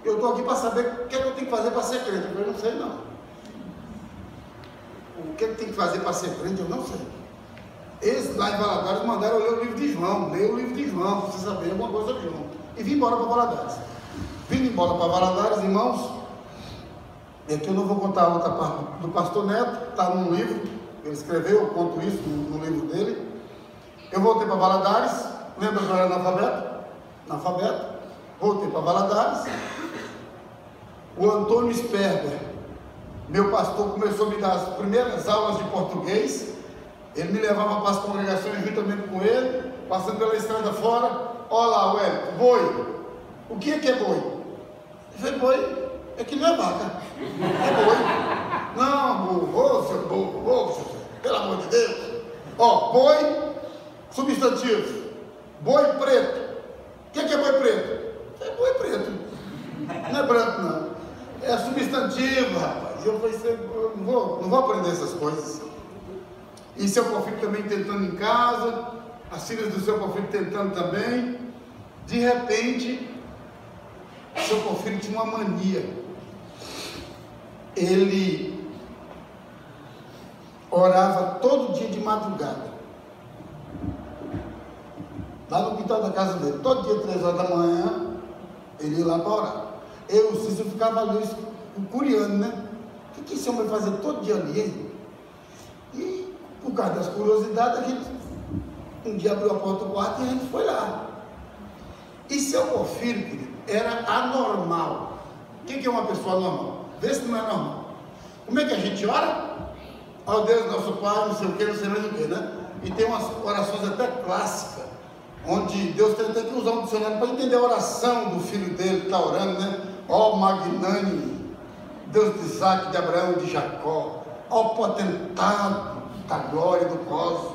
Eu estou aqui para saber o que é que eu tenho que fazer para ser crente. Eu não sei não. O que é que tem que fazer para ser crente, eu não sei. Eles lá em Valadares mandaram eu ler o livro de João, ler o livro de João, para você saber alguma coisa de João. E vim embora para Valadares. Vindo embora para Valadares, irmãos, é que eu não vou contar a outra parte do pastor Neto, está num livro, ele escreveu, eu conto isso no livro dele. Eu voltei para Valadares, lembra que eu era analfabeto, voltei para Valadares. O Antônio Sperber, meu pastor, começou a me dar as primeiras aulas de português. Ele me levava para as congregações juntamente com ele, passando pela estrada fora. Olha lá, Wellington, boi. O que é boi? Eu falei: boi é que não é vaca, é boi. Não, burro, seu burro, pelo amor de Deus. Ó, boi, substantivo. Boi preto. O que é boi preto? É boi preto. Não é branco, não. É substantivo, rapaz. Eu falei: não vou aprender essas coisas. E seu Porfírio também tentando em casa, as filhas do seu Porfírio tentando também. De repente, seu Porfírio tinha uma mania. Ele orava todo dia de madrugada, lá no quintal da casa dele. Todo dia, 3 horas da manhã, ele ia lá para orar. Eu e o Cícero ficava ali, curiando, né? O que esse homem vai fazer todo dia ali? E por causa das curiosidades, a gente um dia abriu a porta do quarto e a gente foi lá. E seu Porfírio, querido, era anormal. O que é uma pessoa normal? Vê se não é normal. Como é que a gente ora? Ó Deus, nosso Pai, não sei o que, não sei mais o que, né? E tem umas orações até clássicas, onde Deus tem até que usar um dicionário para entender a oração do filho dele que está orando, né? Ó magnânimo, Deus de Isaac, de Abraão e de Jacó, ó potentado da glória do cosmos.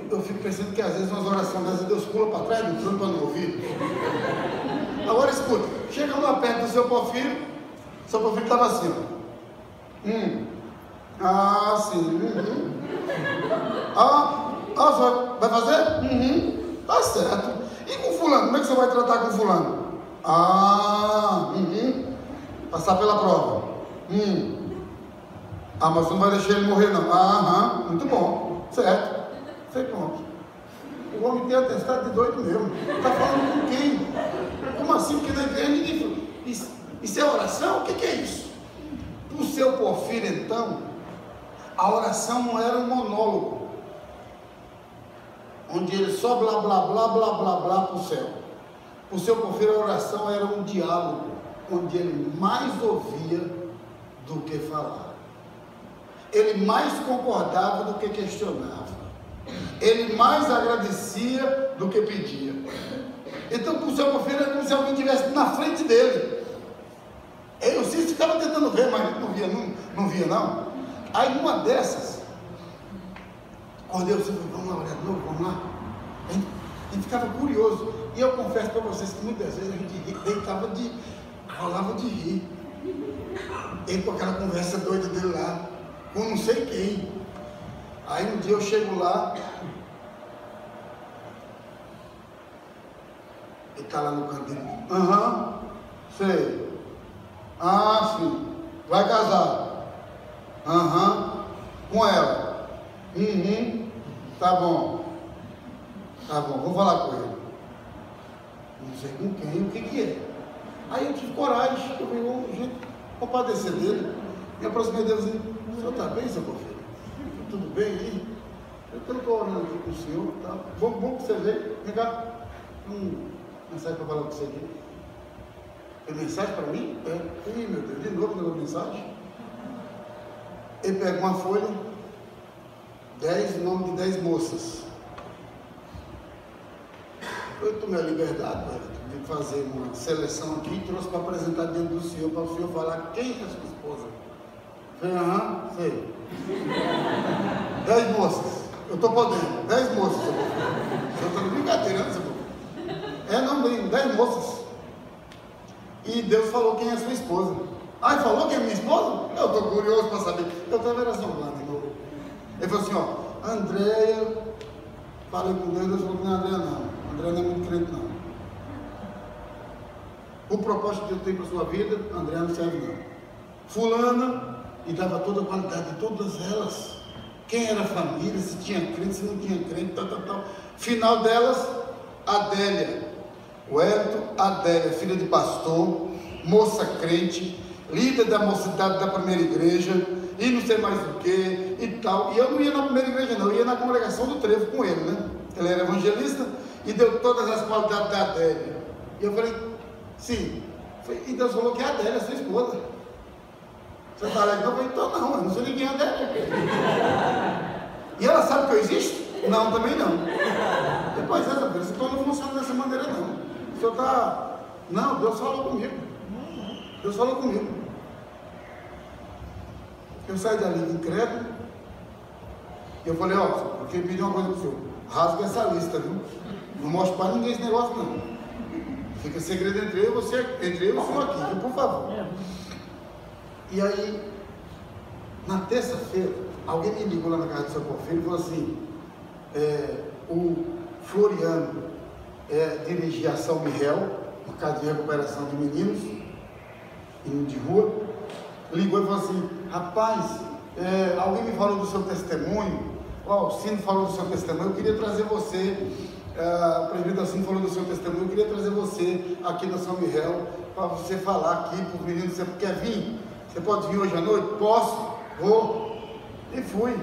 Eu fico pensando que às vezes umas orações dessas Deus pula para trás do trono para não ouvir. Agora escuta, chegamos lá perto do seu Porfírio estava assim, ó. Ah, sim. Senhor, vai fazer? Tá certo. E com fulano, como é que você vai tratar com fulano? Passar pela prova. Mas você não vai deixar ele morrer não. Muito bom, certo. Sei pronto. O homem tem atestado de doido mesmo. Está falando com quem? Como assim? Porque na igreja ninguém fala. Isso é oração? O que é isso? Para o seu Porfírio, então, a oração não era um monólogo, onde ele só blá, blá, blá, blá, blá, blá para o céu. Para o seu Porfírio, a oração era um diálogo, onde ele mais ouvia do que falava. Ele mais concordava do que questionava. Ele mais agradecia do que pedia. Então, para o seu Porfírio, era como se alguém estivesse na frente dele. Eu ficava tentando ver, mas não via não. Aí, numa dessas, quando eu disse: vamos lá, olhar de novo, vamos lá. A gente ficava curioso. E eu confesso para vocês que muitas vezes a gente rolava de rir. Ele com aquela conversa doida dele lá, com não sei quem. Aí um dia eu chego lá, ele está lá no canto dele. Sei. Sim. Vai casar? Com ela? Tá bom, vou falar com ele. Não sei com quem, o que é? Aí eu tive coragem, eu falei: vou padecer dele. Me aproximei dele e disse: o senhor está bem, seu Porfírio? Tudo bem aí? Eu estou orando aqui com o senhor, tá? Bom que você veio. Vem cá, mensagem para falar com você aqui. Tem mensagem para mim? Ih, meu Deus, de novo mandou mensagem. Ele pega uma folha, 10 nomes de 10 moças. Eu tomei a liberdade, de fazer uma seleção aqui e trouxe para apresentar diante do senhor, para o senhor falar quem é a sua esposa. Eu falei, aham, sei. 10 moças. Eu estou podendo. 10 moças. Eu estou de brincadeira, né, seu? Não, bem, 10 moças. E Deus falou quem é a sua esposa. Ele falou quem é minha esposa? Eu estou curioso para saber. Eu estava era zoando, irmão. Ele falou assim, ó, Andréia, falei com Deus, Deus falou que não é Andréia não. Andréia não é muito crente não. O propósito que Deus tem para a sua vida, Andréia não serve não. Fulana, e dava toda a qualidade de todas elas. Quem era a família, se tinha crente, se não tinha crente, tal. Final delas, Adélia. Wellington, Adélia, filha de pastor, moça crente, líder da mocidade da primeira igreja, e não sei mais o que, e tal. E eu não ia na primeira igreja não, eu ia na congregação do Trevo com ele, né? Ele era evangelista e deu todas as qualidades da Adélia. E eu falei, sim. E Deus falou que é a Adélia, sua esposa. Você está alegre? Eu falei, então não, eu não sei ninguém é a Adélia. E ela sabe que eu existo? Não, também não. Depois essa vez, então não funciona dessa maneira não. O senhor está... Não, Deus falou comigo. Deus falou comigo. Eu saí dali incrédulo. E eu falei, ó, eu queria pedir uma coisa para o senhor. Rasga essa lista, viu? Não mostre para ninguém esse negócio não. Fica segredo entre eu e você, entre eu e o senhor aqui, viu? Por favor. E aí, na terça-feira, alguém me ligou lá na casa do seu Porfírio e falou assim, o Floriano dirigia a São Miguel, uma casa de recuperação de meninos de rua, ligou e falou assim, rapaz, alguém me falou do seu testemunho, o Cino falou do seu testemunho, eu queria trazer você, o presbítero Cino falou do seu testemunho, eu queria trazer você aqui na São Miguel, para você falar aqui para os meninos, você quer vir? Você pode vir hoje à noite? Posso? Vou. E fui.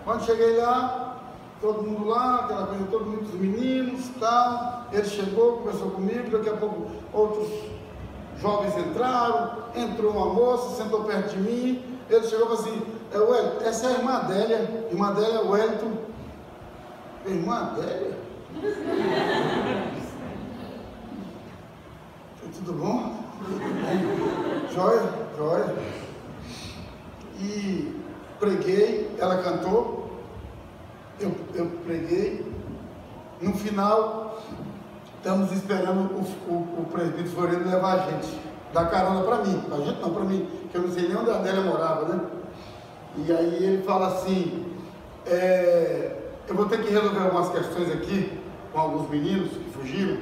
Quando cheguei lá, todo mundo lá, aquela coisa, todo mundo, os meninos, tal. Ele chegou, conversou comigo, daqui a pouco outros jovens entraram, entrou uma moça, sentou perto de mim, ele chegou e falou assim, Wellington, essa é a irmã Adélia, Wellington. Irmã Adélia? Tudo bom? Joia. E preguei, ela cantou, eu preguei. No final, estamos esperando o presbítero Floriano levar a gente, dar carona para mim, a gente não, para mim, que eu não sei nem onde a Adélia morava, né? E aí ele fala assim, eu vou ter que resolver algumas questões aqui com alguns meninos que fugiram,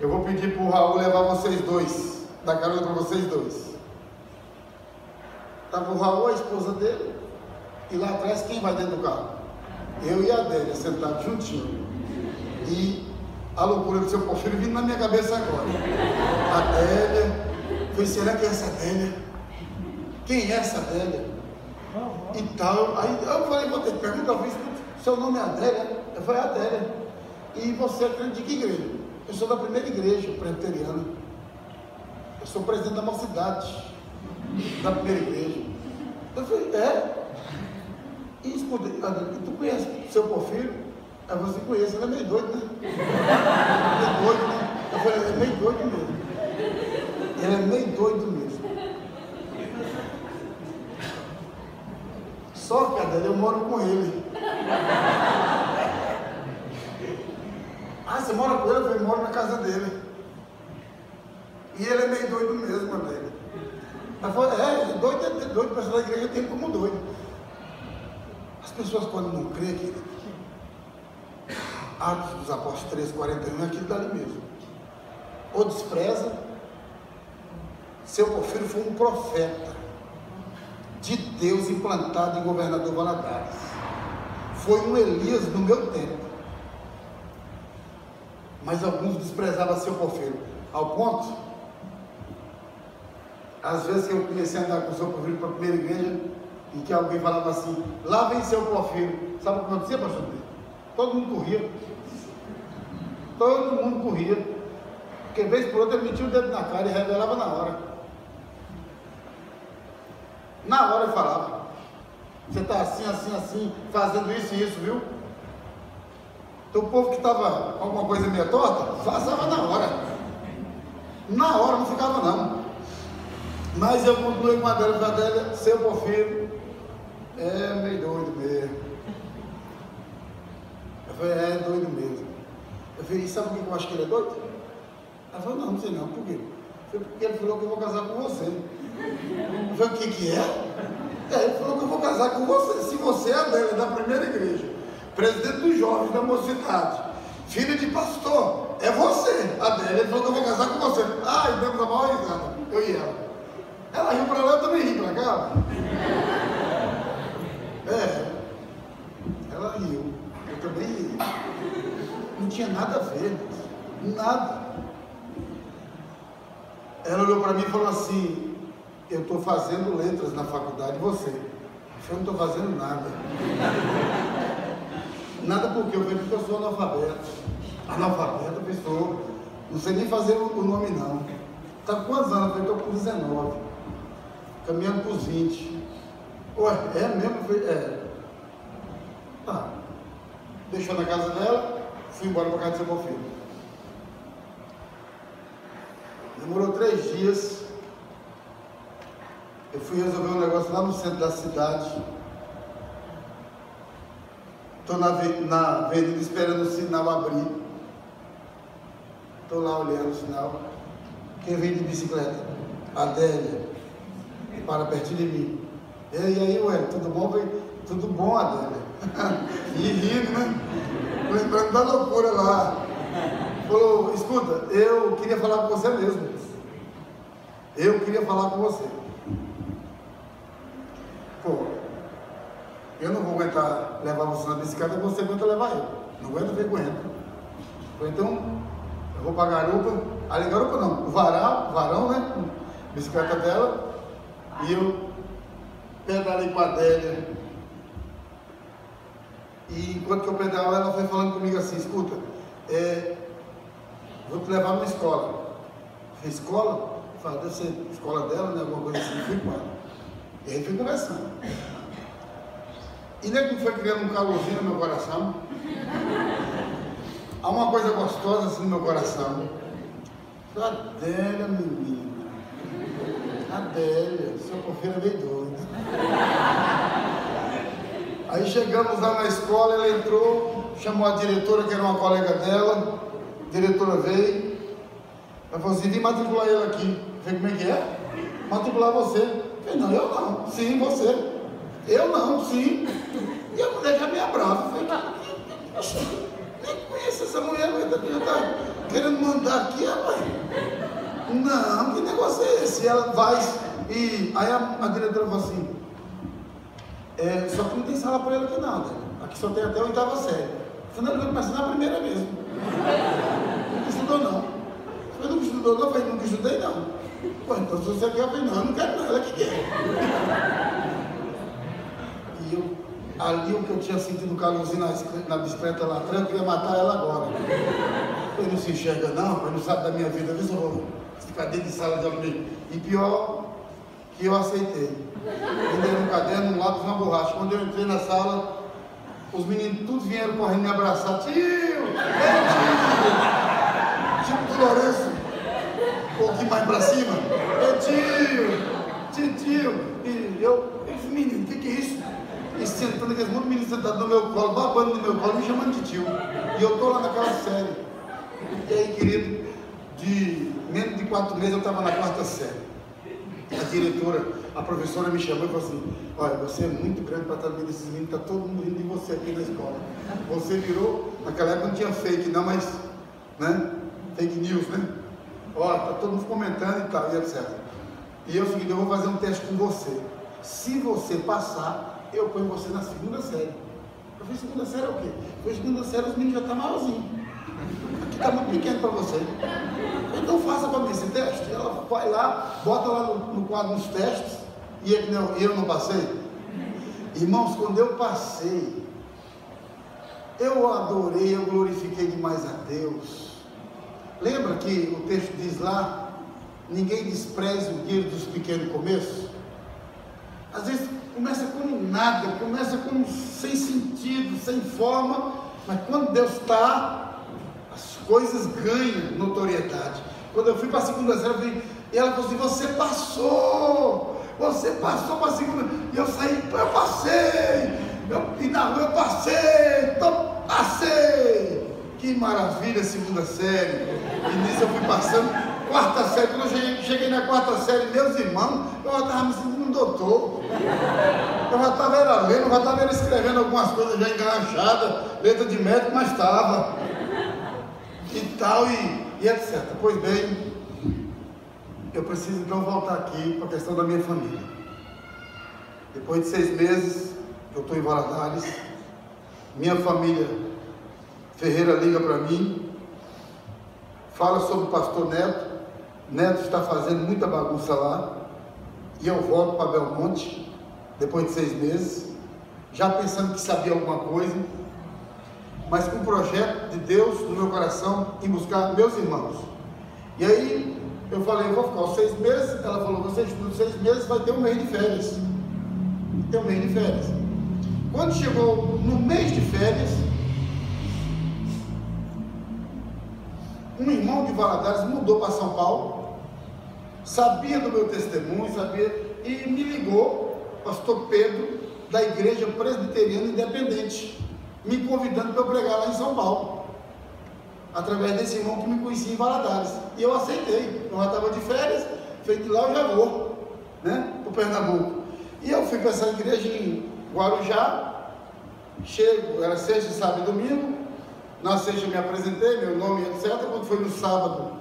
eu vou pedir para o Raul levar vocês dois, dar carona para vocês dois. Estava o Raul, a esposa dele, e lá atrás quem vai dentro do carro? Eu e a Adélia, sentados juntinho. E a loucura do seu Porfírio vindo na minha cabeça agora. Adélia, eu falei, será que é essa Adélia? Quem é essa Adélia? E tal. Aí eu falei, vou ter que perguntar, eu falei, seu nome é Adélia? Eu falei, Adélia. E você é crente de que igreja? Eu sou da primeira igreja presbiteriana. Eu sou presidente da mocidade da primeira igreja. Eu falei, E escutei, tu conhece o seu Porfírio? Aí você conhece, ele é meio doido, né? Meio doido, né? Eu falei, ele é meio doido mesmo. Ele é meio doido mesmo. Só que, Adélia, eu moro com ele. Você mora com ele? Eu falei, moro na casa dele. E ele é meio doido mesmo, Adélia. Ela falou, doido, o pessoal da igreja tem ele como doido. As pessoas quando não crêem, querido, Atos dos Apóstolos 3:41 é aquilo dali mesmo. Ou despreza, seu Porfírio foi um profeta de Deus implantado em Governador Valadares. Foi um Elias no meu tempo. Mas alguns desprezavam seu Porfírio, ao ponto, às vezes que eu comecei a andar com o seu Porfírio para a primeira igreja, e que alguém falava assim, lá vem seu Porfírio, sabe o que acontecia, pastor? Todo mundo corria, porque vez por outra ele metia o dedo na cara e revelava na hora. Na hora ele falava, você está assim, fazendo isso e isso, viu? Então o povo que estava com alguma coisa meio torta, vazava na hora. Na hora, não ficava não. Mas eu continuei com a Adélia, seu Porfírio, é meio doido mesmo. Eu falei, é doido mesmo. Eu falei, sabe por que eu acho que ele é doido? Ela falou, não sei não, por quê? Eu falei, porque ele falou que eu vou casar com você. Eu falei, o que é? Ele falou que eu vou casar com você. Se você é a Adélia da primeira igreja, presidente dos jovens da mocidade, filha de pastor, é você, Adélia. Ele falou que eu vou casar com você. Ah, e demos a maior risada, eu e ela. Ela riu pra lá, eu também ri pra cá. Ela riu, eu também ri. Não tinha nada a ver, nada. Ela olhou para mim e falou assim, eu estou fazendo letras na faculdade, você? Eu não estou fazendo nada. Nada porque eu falei, porque eu sou analfabeto. Analfabeto, pessoa. Não sei nem fazer o nome não. Está com quantos anos? Eu falei, estou com 19. Caminhando para os 20. Ué, é mesmo? Eu falei, é. Tá. Deixou na casa dela, fui embora para a casa do seu meu filho. Demorou 3 dias. Eu fui resolver um negócio lá no centro da cidade. Estou na avenida esperando o sinal abrir. Estou lá olhando o sinal. Quem vem de bicicleta? Adélia. Para pertinho de mim. E aí, ué, tudo bom? Tudo bom, Adélia. E rindo, né? Lembrando da loucura lá. Falou, escuta, eu queria falar com você mesmo. Eu queria falar com você. Pô, eu não vou aguentar levar você na bicicleta, você aguenta levar eu. Não aguenta, vem aguenta. Então, eu vou para a garupa. Ali, garupa não, o varão, né? Bicicleta dela. E eu pedalei com a Adélia. E enquanto que eu pedalava, ela foi falando comigo assim, escuta, vou te levar numa escola. Falei, escola? Eu falei, deve ser escola dela, né? Alguma coisa assim, fui com ela. E aí fui conversando. E nem que foi criando um calorzinho no meu coração. Há uma coisa gostosa assim no meu coração. Adélia, menina. Adélia, seu Porfírio é meio doido. Aí chegamos lá na escola, ela entrou, chamou a diretora, que era uma colega dela. A diretora veio. Ela falou assim, vim matricular ele aqui. Eu falei, como é que é? Matricular você. Eu falei, não, eu não. Sim, você. Eu não, sim. E a mulher já me abraça. Eu falei, nem conheço essa mulher, mas já está querendo mandar aqui, rapaz. Não, que negócio é esse? E ela vai, e aí a diretora falou assim, só que não tem sala para ela aqui não, né? Aqui só tem até a 8ª série. Eu falei, não, ele vai começar na primeira mesmo. Nunca estudou não. Eu falei, nunca estudou não? Eu falei, nunca estudei não. Pô, então se você quer, eu falei, não, eu não quero não, ela que quer. E ali o que eu tinha sentido o calorzinho na bicicleta lá atrás, eu queria matar ela agora. Ele não se enxerga não, ele não sabe da minha vida, às vezes eu vou ficar dentro de sala de aula. E pior que eu aceitei. Eu dei um caderno, um lápis, uma borracha. Quando eu entrei na sala, os meninos todos vieram correndo me abraçar. Tio! Tio! Tipo do Lourenço, um pouquinho mais pra cima. Tio! E eu disse, menino, o que é isso? E sentando, aqueles muitos meninos sentados no meu colo, babando no meu colo, me chamando de tio. E eu tô lá naquela série. E aí, querido, de menos de 4 meses eu estava na 4ª série. A diretora, a professora me chamou e falou assim, olha, você é muito grande para estar no meio desses meninos, está todo mundo rindo de você aqui na escola. Você virou, naquela época não tinha fake não, mas, né, fake news, né? Olha, está todo mundo comentando e tal, e etc. E é o seguinte, eu vou fazer um teste com você. Se você passar, eu ponho você na 2ª série. Eu falei, 2ª série é o quê? Eu falei, 2ª série os meninos já estão maiorzinhos. Aqui está muito pequeno para você. Então faça para mim esse teste. Ela vai lá, bota lá no quadro os testes, e eu não passei. Irmãos, quando eu passei, eu adorei, eu glorifiquei demais a Deus. Lembra que o texto diz lá, ninguém despreze o dia dos pequenos começos? Às vezes começa com nada, começa com sem sentido, sem forma, Mas quando Deus está, as coisas ganham notoriedade. Quando eu fui para a segunda série, e ela falou assim: você passou para a segunda. E eu saí, eu passei. E na rua eu passei. Que maravilha, segunda série. E nisso eu fui passando. Quarta série, quando eu cheguei na quarta série, meus irmãos, eu já estava me sentindo um doutor. Eu já estava lendo, já estava escrevendo algumas coisas já enganchadas, letra de médico, mas estava. E tal, e etc. Pois bem, eu preciso então voltar aqui para a questão da minha família. Depois de 6 meses que eu estou em Valadares, minha família Ferreira liga para mim, fala sobre o pastor Neto. Neto está fazendo muita bagunça lá, e eu volto para Belmonte, depois de 6 meses, já pensando que sabia alguma coisa, mas com um projeto de Deus no meu coração, em buscar meus irmãos. E aí, eu falei: eu vou ficar os 6 meses, ela falou: você estuda 6 meses, vai ter um mês de férias. Tem um mês de férias. Quando chegou no mês de férias, um irmão de Valadares mudou para São Paulo, sabia do meu testemunho, e me ligou, pastor Pedro, da Igreja Presbiteriana Independente, me convidando para eu pregar lá em São Paulo, através desse irmão que me conhecia em Valadares. E eu aceitei. Eu já estava de férias, feito lá eu já vou, né, para o Pernambuco. E eu fui para essa igreja em Guarujá, chego, era sexta, sábado e domingo. Na sexta eu me apresentei, meu nome, etc. Quando foi no sábado,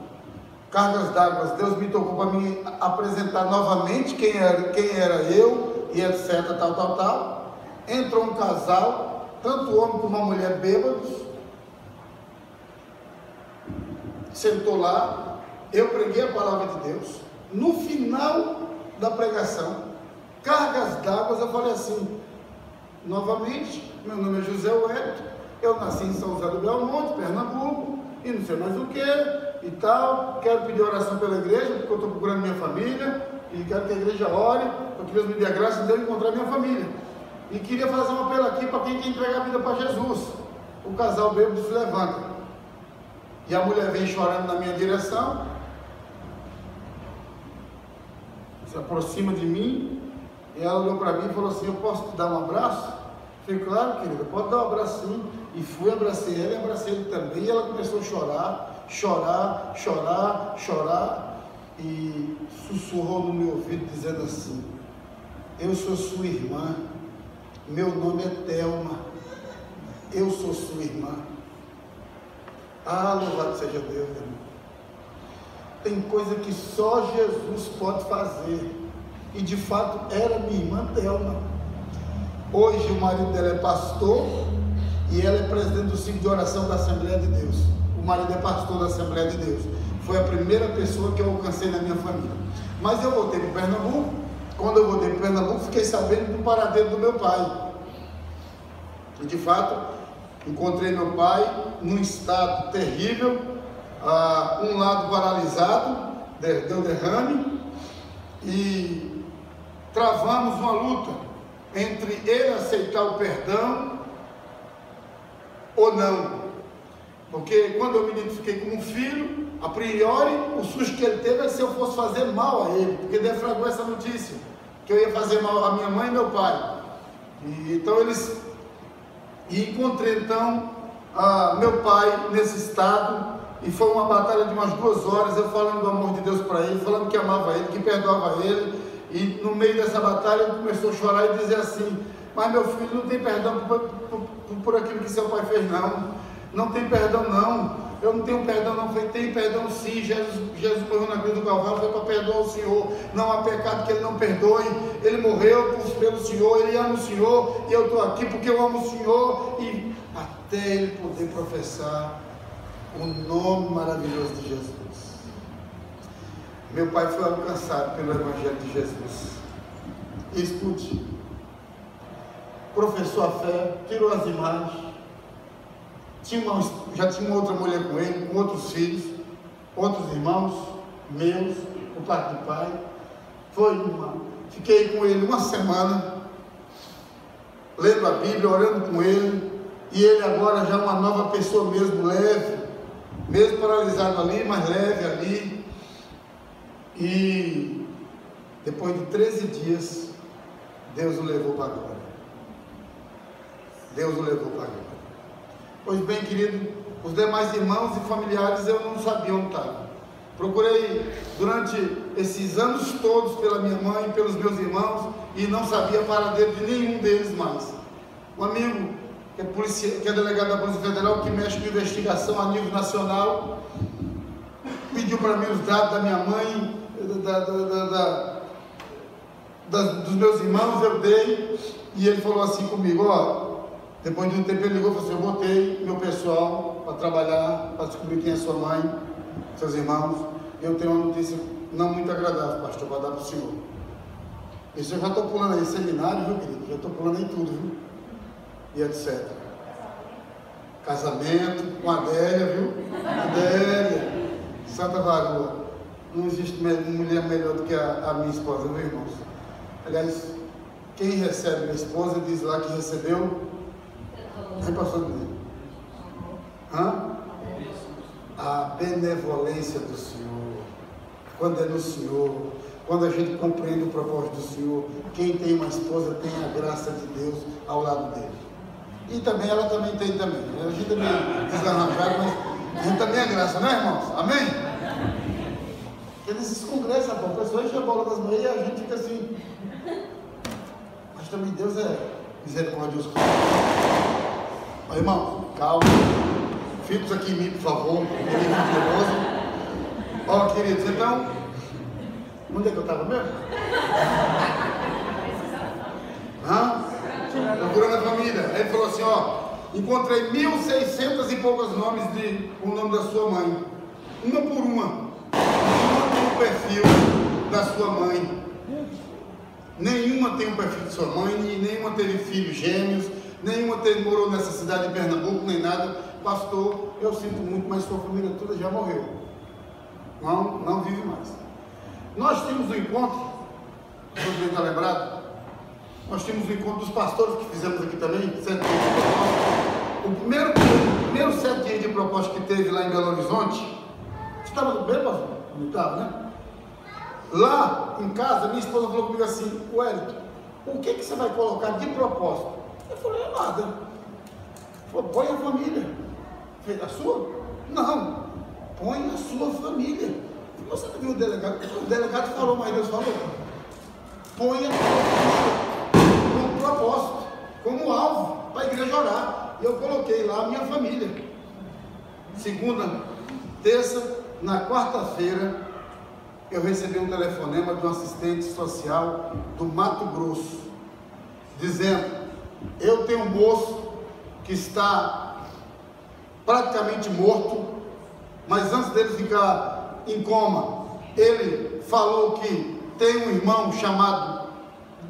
Cargas d'Água, Deus me tocou para me apresentar novamente quem era eu, e etc, tal. Entrou um casal, tanto o homem como a mulher bêbados, sentou lá, eu preguei a palavra de Deus. No final da pregação, Cargas d'Água, eu falei assim: novamente, meu nome é José Wellington, eu nasci em São José do Belmonte, Pernambuco, e não sei mais o que, e tal, quero pedir oração pela igreja, porque eu estou procurando minha família, e quero que a igreja ore, para que Deus me dê a graça de eu encontrar minha família. E queria fazer um apelo aqui para quem quer entregar a vida para Jesus. O casal bêbado se levanta, e a mulher vem chorando na minha direção, se aproxima de mim, e ela olhou para mim e falou assim: eu posso te dar um abraço? Eu falei: claro, querida, pode dar um abraço sim. E fui, abracei ela e abracei ele também. E ela começou a chorar, e sussurrou no meu ouvido dizendo assim: eu sou sua irmã, meu nome é Thelma, eu sou sua irmã. Ah, louvado seja Deus, irmão. Tem coisa que só Jesus pode fazer. E de fato era minha irmã Thelma. Hoje o marido dela é pastor e ela é presidente do ciclo de oração da Assembleia de Deus. O marido é pastor da Assembleia de Deus. Foi a primeira pessoa que eu alcancei na minha família. Mas eu voltei para Pernambuco. Quando eu voltei para Pernambuco, fiquei sabendo do paradeiro do meu pai. E de fato, encontrei meu pai num estado terrível, um lado paralisado, deu derrame, e travamos uma luta entre ele aceitar o perdão ou não. Porque quando eu me identifiquei como filho, a priori, o susto que ele teve é se eu fosse fazer mal a ele, porque deflagrou essa notícia, que eu ia fazer mal a minha mãe e meu pai. E encontrei então meu pai nesse estado, e foi uma batalha de umas 2 horas, eu falando do amor de Deus para ele, falando que amava ele, que perdoava ele. E no meio dessa batalha ele começou a chorar e dizer assim: mas meu filho, não tem perdão por aquilo que seu pai fez, não tem perdão não, eu não tenho perdão não. Eu falei: tem perdão sim, Jesus morreu na cruz do Calvário, foi para perdoar o Senhor, não há pecado que ele não perdoe, ele morreu pelo Senhor, ele ama o Senhor, e eu estou aqui porque eu amo o Senhor, e até ele poder professar o nome maravilhoso de Jesus. Meu pai foi alcançado pelo Evangelho de Jesus. E escute, professou a fé, tirou as imagens, já tinha uma outra mulher com ele, com outros filhos, outros irmãos meus, por parte do pai. Fiquei com ele uma semana, lendo a Bíblia, orando com ele, e ele agora já é uma nova pessoa mesmo, leve, mesmo paralisado ali, mas leve ali. E depois de 13 dias, Deus o levou para a glória. Deus o levou para a glória. Pois bem, querido, os demais irmãos e familiares eu não sabia onde estavam. Procurei durante esses anos todos pela minha mãe, pelos meus irmãos, e não sabia paradeiro de nenhum deles mais. Um amigo que é delegado da Polícia Federal, que mexe com investigação a nível nacional, pediu para mim os dados da minha mãe, dos meus irmãos, eu dei, e ele falou assim comigo, depois de um tempo ele ligou e falou assim, eu botei meu pessoal para trabalhar, para descobrir quem é sua mãe, seus irmãos. Eu tenho uma notícia não muito agradável, pastor, para dar para o senhor. Isso eu já estou pulando aí seminário, viu, querido? Já estou pulando aí tudo, viu? E etc. Casamento com a Adélia, viu? Adélia, Santa Varoa. Não existe mulher melhor do que a minha esposa, meus irmãos. Aliás, quem recebe minha esposa diz lá que recebeu. Aí passou de mim. A benevolência do Senhor. Quando é no Senhor, quando a gente compreende o propósito do Senhor, quem tem uma esposa tem a graça de Deus ao lado dele. E também ela também tem também. A gente também desarranjado, mas a gente também é graça, né, irmãos? Amém? Porque nesses congressos, a pessoa enche a bola das mães e a gente fica assim. Mas também Deus é misericordioso. Mas, irmãos, calma. Fitos aqui em mim, por favor. Queridos, então, onde é que eu estava mesmo? Procurando a família. Aí ele falou assim, encontrei 1.600 e poucos nomes com o nome da sua mãe. Uma por uma. Nenhuma tem o perfil da sua mãe. Nenhuma tem o perfil de sua mãe, nenhuma teve filhos gêmeos, nenhuma morou nessa cidade de Pernambuco, nem nada. Pastor, eu sinto muito, mas sua família toda já morreu. Não vive mais. Nós tínhamos um encontro, se você está lembrado, nós tínhamos um encontro dos pastores que fizemos aqui também, 7 dias de propósito. O primeiro 7 dias de propósito que teve lá em Belo Horizonte, você estava bem, pastor? Não estava, né? Lá em casa, minha esposa falou comigo assim, Wellington, o que você vai colocar de propósito? Eu falei, nada. Ela falou, põe a família. Eu falei, a sua? Não. Põe a sua família. Você não viu o delegado? O delegado falou, mas Deus falou. Põe a sua família como propósito, como alvo, para a igreja orar. E eu coloquei lá a minha família. Segunda, terça, na quarta-feira, eu recebi um telefonema de um assistente social do Mato Grosso, dizendo, eu tenho um moço que está praticamente morto, mas antes dele ficar em coma, ele falou que tem um irmão chamado,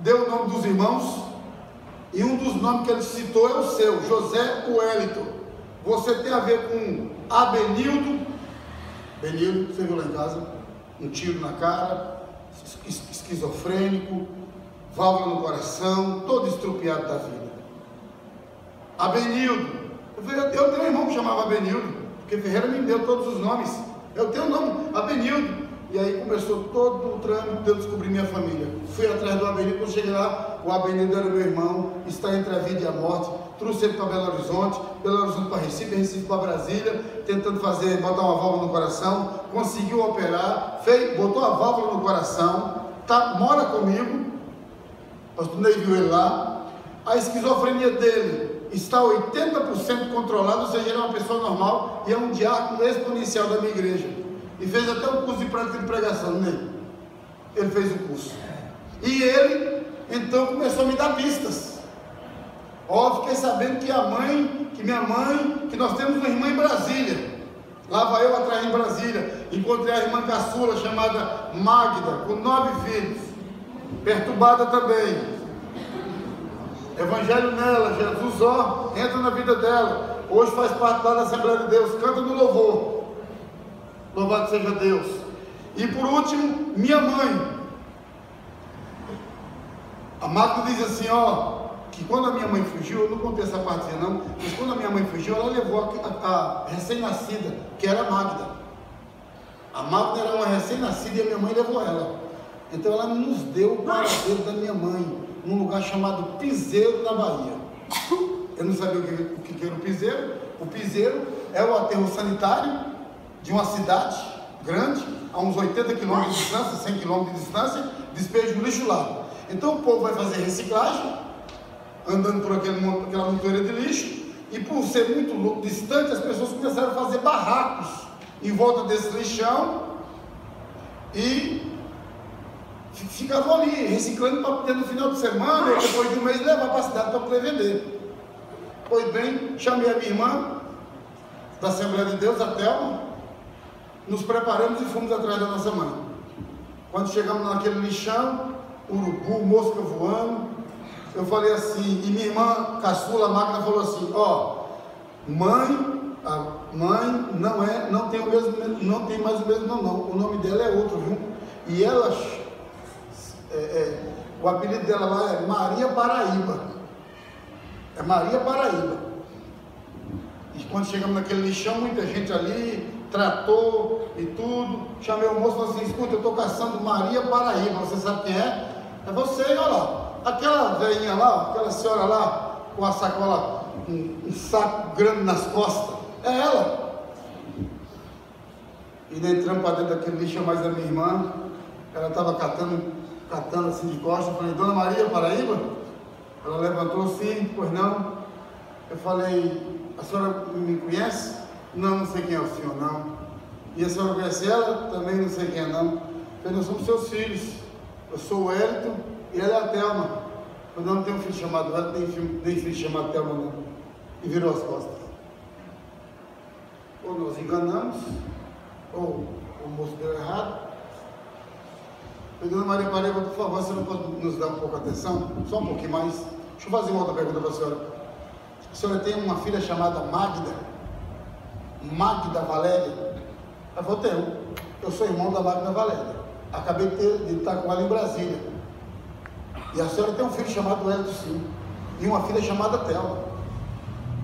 deu o nome dos irmãos, e um dos nomes que ele citou é o seu, José Wellington. Você tem a ver com Abenildo, você viu lá em casa, um tiro na cara, esquizofrênico, válvula no coração, todo estrupiado da vida. Abenildo, eu tenho um irmão que chamava Abenildo, porque Ferreira me deu todos os nomes. Eu tenho o nome, Abenildo. E aí começou todo o trâmite de eu descobrir minha família. Fui atrás do Abenildo, quando cheguei lá, o Abenildo era meu irmão, está entre a vida e a morte. Trouxe ele para Belo Horizonte para Recife para Brasília, tentando botar uma válvula no coração, conseguiu operar, botou a válvula no coração, mora comigo, o pastor Ney viu ele lá. A esquizofrenia dele está 80% controlada, ou seja, ele é uma pessoa normal e é um diácono exponencial da minha igreja. E fez até um curso de prática de pregação, né? Ele fez o curso. E ele, então, começou a me dar pistas. Fiquei sabendo que nós temos uma irmã em Brasília. Lá vai eu atrás em Brasília. Encontrei a irmã caçula chamada Magda, com 9 filhos. Perturbada também. Evangelho nela, Jesus, entra na vida dela. Hoje faz parte lá da Assembleia de Deus, canta no louvor. Louvado seja Deus. E por último, minha mãe. A Magda diz assim, que quando a minha mãe fugiu, eu não contei essa parte não, mas quando a minha mãe fugiu, ela levou a recém-nascida, que era a Magda. A Magda era uma recém-nascida e a minha mãe levou ela. Então ela nos deu o paradeiro da minha mãe, num lugar chamado Piseiro, na Bahia. Eu não sabia o que era o Piseiro. O Piseiro é o aterro sanitário de uma cidade grande, a uns 80 quilômetros de distância, 100 quilômetros de distância, despeja o lixo lá. Então o povo vai fazer reciclagem, andando por aquela montoeira de lixo, e por ser muito distante, as pessoas começaram a fazer barracos em volta desse lixão e ficavam ali reciclando para poder no final de semana ou depois de um mês levar para a cidade para poder vender. Pois bem, chamei a minha irmã da Assembleia de Deus, a Thelma, nos preparamos e fomos atrás da nossa mãe. Quando chegamos naquele lixão, urubu, mosca voando, eu falei assim, e minha irmã caçula, a Magda, falou assim, a mãe não tem mais o mesmo não, o nome dela é outro, viu? E ela, o apelido dela lá é Maria Paraíba. É Maria Paraíba. E quando chegamos naquele lixão, muita gente ali, tratou e tudo. Chamei o moço e falei assim, escuta, eu estou caçando Maria Paraíba, você sabe quem é? É você, olha lá. Aquela velhinha lá, aquela senhora lá, com a sacola, um saco grande nas costas, é ela. E entramos para dentro daquele lixo mais da minha irmã, ela estava catando assim de costas, eu falei, Dona Maria Paraíba? Ela levantou, sim, pois não. Eu falei, a senhora me conhece? Não, não sei quem é o senhor, não. E a senhora conhece ela? Também não sei quem é, não. Eu falei, nós somos seus filhos. Eu sou o Hélito e ela é a Thelma. Eu não tenho um filho chamado Hélito, nem filho chamado Thelma, não. E virou as costas. Ou nós enganamos, ou o moço deu errado. Eu falei, Dona Maria Paraíba, por favor, você não pode nos dar um pouco de atenção? Só um pouquinho mais. Deixa eu fazer uma outra pergunta para a senhora. A senhora tem uma filha chamada Magda? Magda Valéria? Ela falou, tenho. Eu sou irmão da Magda Valéria. Acabei de estar com ela em Brasília. E a senhora tem um filho chamado Hélito, sim. E uma filha chamada Thelma.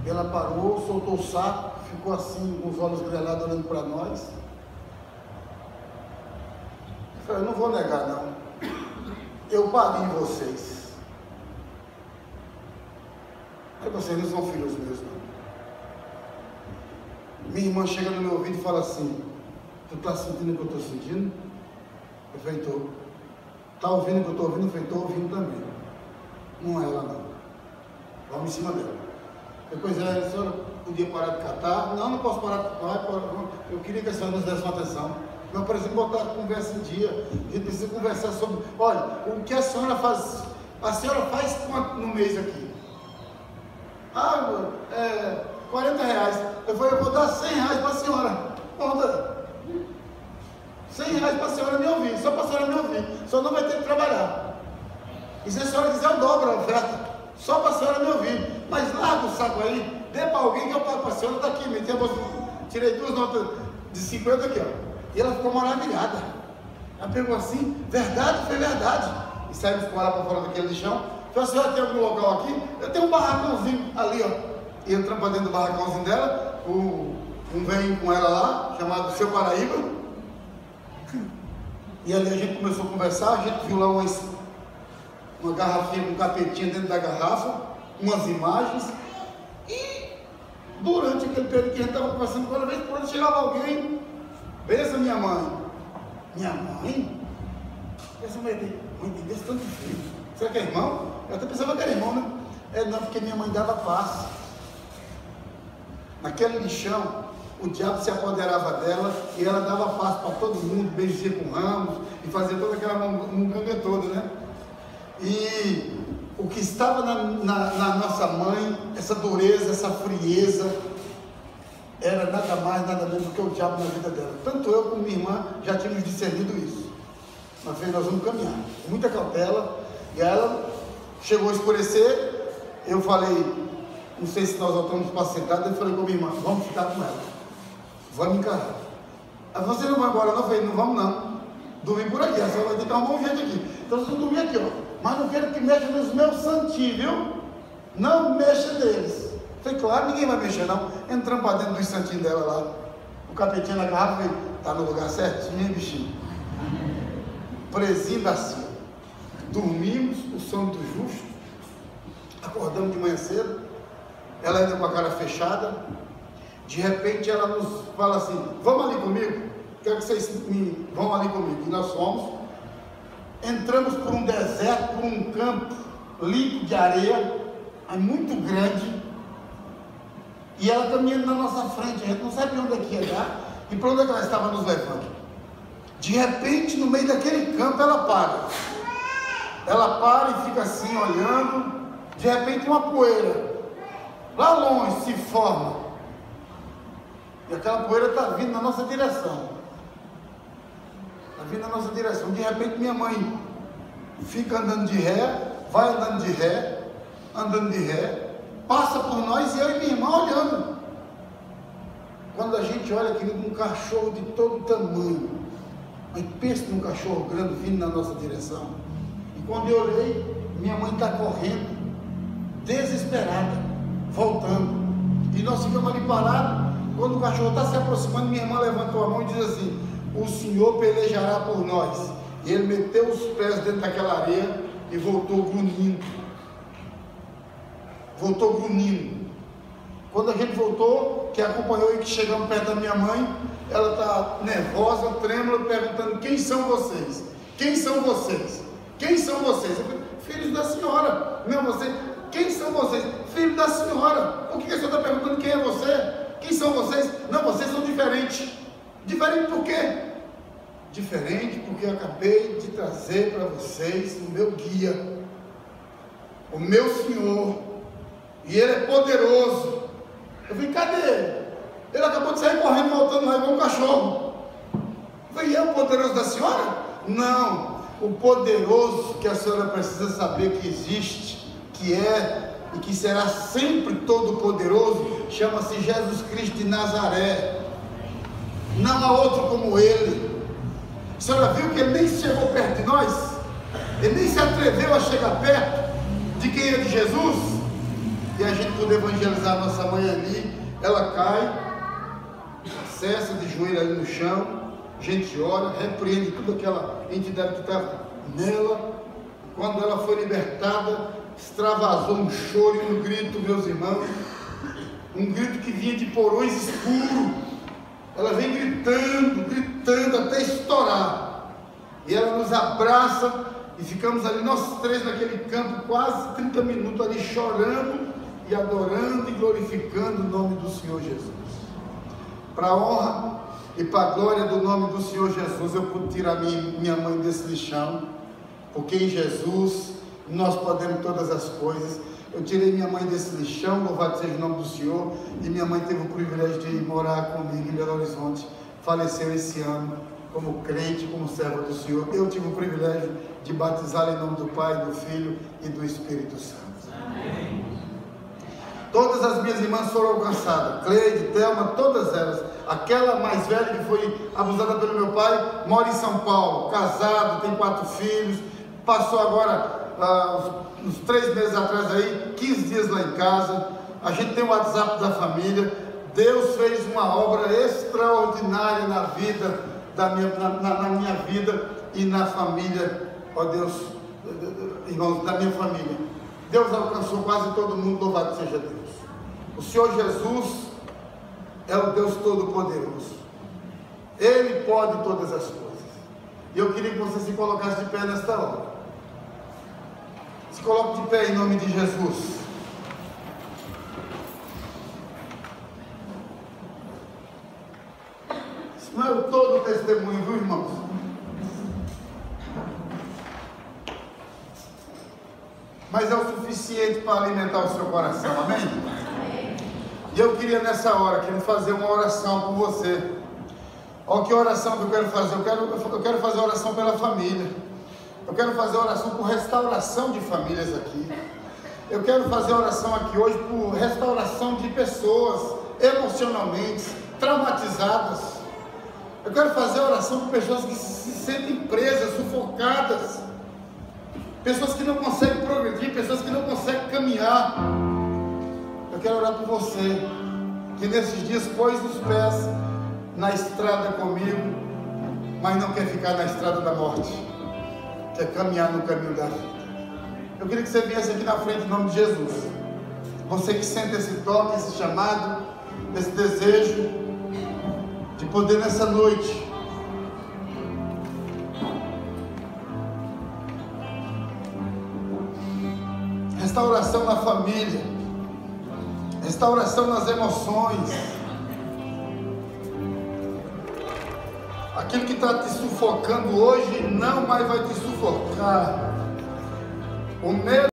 Ela parou, soltou o saco, ficou assim, com os olhos grelados, olhando para nós. Eu falei, eu não vou negar, não. Eu pari em vocês. Aí vocês não são filhos meus, não. Minha irmã chega no meu ouvido e fala assim, tu está sentindo o que eu estou sentindo? Eu falei, estou. Está ouvindo o que eu estou ouvindo? Eu falei, estou ouvindo também. Não é ela, não. Vamos em cima dela. Depois a senhora podia parar de catar? Não, não posso parar de catar. Eu queria que a senhora nos desse uma atenção. Não, por exemplo, botar a conversa em dia. A gente precisa conversar sobre, olha, o que a senhora faz. A senhora faz quanto no mês aqui? 40 reais. Eu falei, eu vou dar 100 reais para a senhora. Conta. 100 reais para a senhora me ouvir, só para a senhora me ouvir. A senhora não vai ter que trabalhar. E se a senhora quiser, eu dobro a oferta, só para a senhora me ouvir. Mas larga o saco aí, dê para alguém que eu pago para a senhora, está aqui, tirei 2 notas de 50 aqui, ó. E ela ficou maravilhada. Ela pegou assim, verdade, foi verdade. E saímos com ela para fora daquele lixão. Falei, a senhora tem algum local aqui? Eu tenho um barracãozinho ali, ó. E entramos para dentro do barracãozinho dela, um velho com ela lá, chamado Seu Paraíba. E ali a gente começou a conversar, a gente viu lá uma garrafinha com um capetinho dentro da garrafa, umas imagens. E durante aquele período que a gente estava conversando, cada vez por onde chegava alguém, pensa minha mãe. Minha mãe? Essa mãe tem desse tanto filho. Será que é irmão? Eu até pensava que era irmão, né? Não, porque minha mãe dava paz. Naquele lixão, o diabo se apoderava dela e ela dava paz para todo mundo, benzia com ramos e fazia toda aquela munganga toda, né? E o que estava na nossa mãe, essa dureza, essa frieza, era nada mais, nada menos do que o diabo na vida dela. Tanto eu como minha irmã já tínhamos discernido isso. Mas nós vamos caminhar com muita cautela. E ela chegou a escurecer, eu falei, não sei se nós voltamos para sentar, eu falei com minha irmã, vamos ficar com ela, vamos encarar. Aí você não vai embora, não? Eu falei, não vamos não, dormir por aqui, você vai ter que dar um bom jeito aqui. Então vocês dormir aqui, ó, mas não quero que mexa nos meus santinhos, viu? não mexa neles. Falei, claro, ninguém vai mexer não. Entramos para dentro do instantinho dela lá, o capetinho na garrafa, falei, tá no lugar certinho, hein, bichinho? Presinho da Silva. Dormimos, o sono do justo, acordamos de manhã cedo, ela ainda com a cara fechada, de repente ela nos fala assim, vamos ali comigo, quero que vocês vão ali comigo. E nós fomos, entramos por um deserto, por um campo limpo de areia, muito grande, e ela caminhando na nossa frente, a gente não sabia onde é que ia dar, e para onde é que ela estava nos levando. De repente, no meio daquele campo, ela para e fica assim, olhando, de repente uma poeira, lá longe, se forma, e aquela poeira está vindo na nossa direção, de repente minha mãe fica andando de ré, vai andando de ré, passa por nós e eu e minha irmã olhando. Quando a gente olha, querido, um cachorro de todo tamanho, mas pensa num cachorro grande vindo na nossa direção. E quando eu olhei, minha mãe está correndo, desesperada, voltando. E nós ficamos ali parados. Quando o cachorro está se aproximando, minha irmã levantou a mão e diz assim, o Senhor pelejará por nós. E ele meteu os pés dentro daquela areia e voltou grunhindo. Quando a gente voltou, que acompanhou e que chegamos perto da minha mãe, ela está nervosa, trêmula, perguntando, quem são vocês? Quem são vocês? Quem são vocês? Eu falei, filhos da senhora. Não, você, quem são vocês? Filhos da senhora. Por que a senhora está perguntando quem é você? Quem são vocês? Não, vocês são diferentes. Diferente por quê? Diferente porque eu acabei de trazer para vocês o meu guia, o meu Senhor, e Ele é poderoso. Eu falei, cadê Ele? Ele acabou de sair correndo, voltando lá igual um cachorro. Eu falei, é o poderoso da senhora? Não, o poderoso que a senhora precisa saber que existe, que é e que será sempre todo poderoso, chama-se Jesus Cristo de Nazaré. Não há outro como Ele. A senhora viu que Ele nem chegou perto de nós? Ele nem se atreveu a chegar perto de quem é de Jesus? E a gente pôde evangelizar a nossa mãe ali. Ela cai, cessa de joelho ali no chão, a gente ora, repreende toda aquela entidade que estava nela. Quando ela foi libertada, extravasou um choro e um grito, meus irmãos, um grito que vinha de porões escuros. Ela vem gritando até estourar, e ela nos abraça, e ficamos ali nós três naquele campo, quase 30 minutos ali chorando, e adorando e glorificando o nome do Senhor Jesus. Para a honra e para a glória do nome do Senhor Jesus, eu pude tirar minha mãe desse lixão, porque em Jesus nós podemos todas as coisas. Eu tirei minha mãe desse lixão, louvado seja o nome do Senhor, e minha mãe teve o privilégio de morar comigo em Belo Horizonte, faleceu esse ano, como crente, como serva do Senhor. Eu tive o privilégio de batizá-la em nome do Pai, do Filho e do Espírito Santo. Amém. Todas as minhas irmãs foram alcançadas, Cleide, Thelma, todas elas. Aquela mais velha que foi abusada pelo meu pai, mora em São Paulo, casado, tem 4 filhos, passou agora, uns 3 meses atrás aí, 15 dias lá em casa. A gente tem o WhatsApp da família. Deus fez uma obra extraordinária na vida, na minha vida e na família, ó Deus, irmãos, da minha família. Deus alcançou quase todo mundo, louvado seja Deus. O Senhor Jesus é o Deus Todo-Poderoso. Ele pode todas as coisas. E eu queria que você se colocasse de pé nesta hora. Se coloque de pé em nome de Jesus. Isso não é o todo testemunho, viu, irmãos? Mas é o suficiente para alimentar o seu coração, amém? E eu queria nessa hora, fazer uma oração por você. Olha que oração que eu quero fazer. Eu quero fazer oração pela família. Eu quero fazer oração por restauração de famílias aqui. Eu quero fazer oração aqui hoje por restauração de pessoas emocionalmente traumatizadas. Eu quero fazer oração por pessoas que se sentem presas, sufocadas. Pessoas que não conseguem progredir, pessoas que não conseguem caminhar. quero orar por você, que nesses dias pôs os pés na estrada comigo, mas não quer ficar na estrada da morte, quer caminhar no caminho da vida. Eu queria que você viesse aqui na frente em nome de Jesus. Você que sente esse toque, esse chamado, esse desejo de poder nessa noite restauração na família, restauração nas emoções, aquilo que está te sufocando hoje não mais vai te sufocar. O medo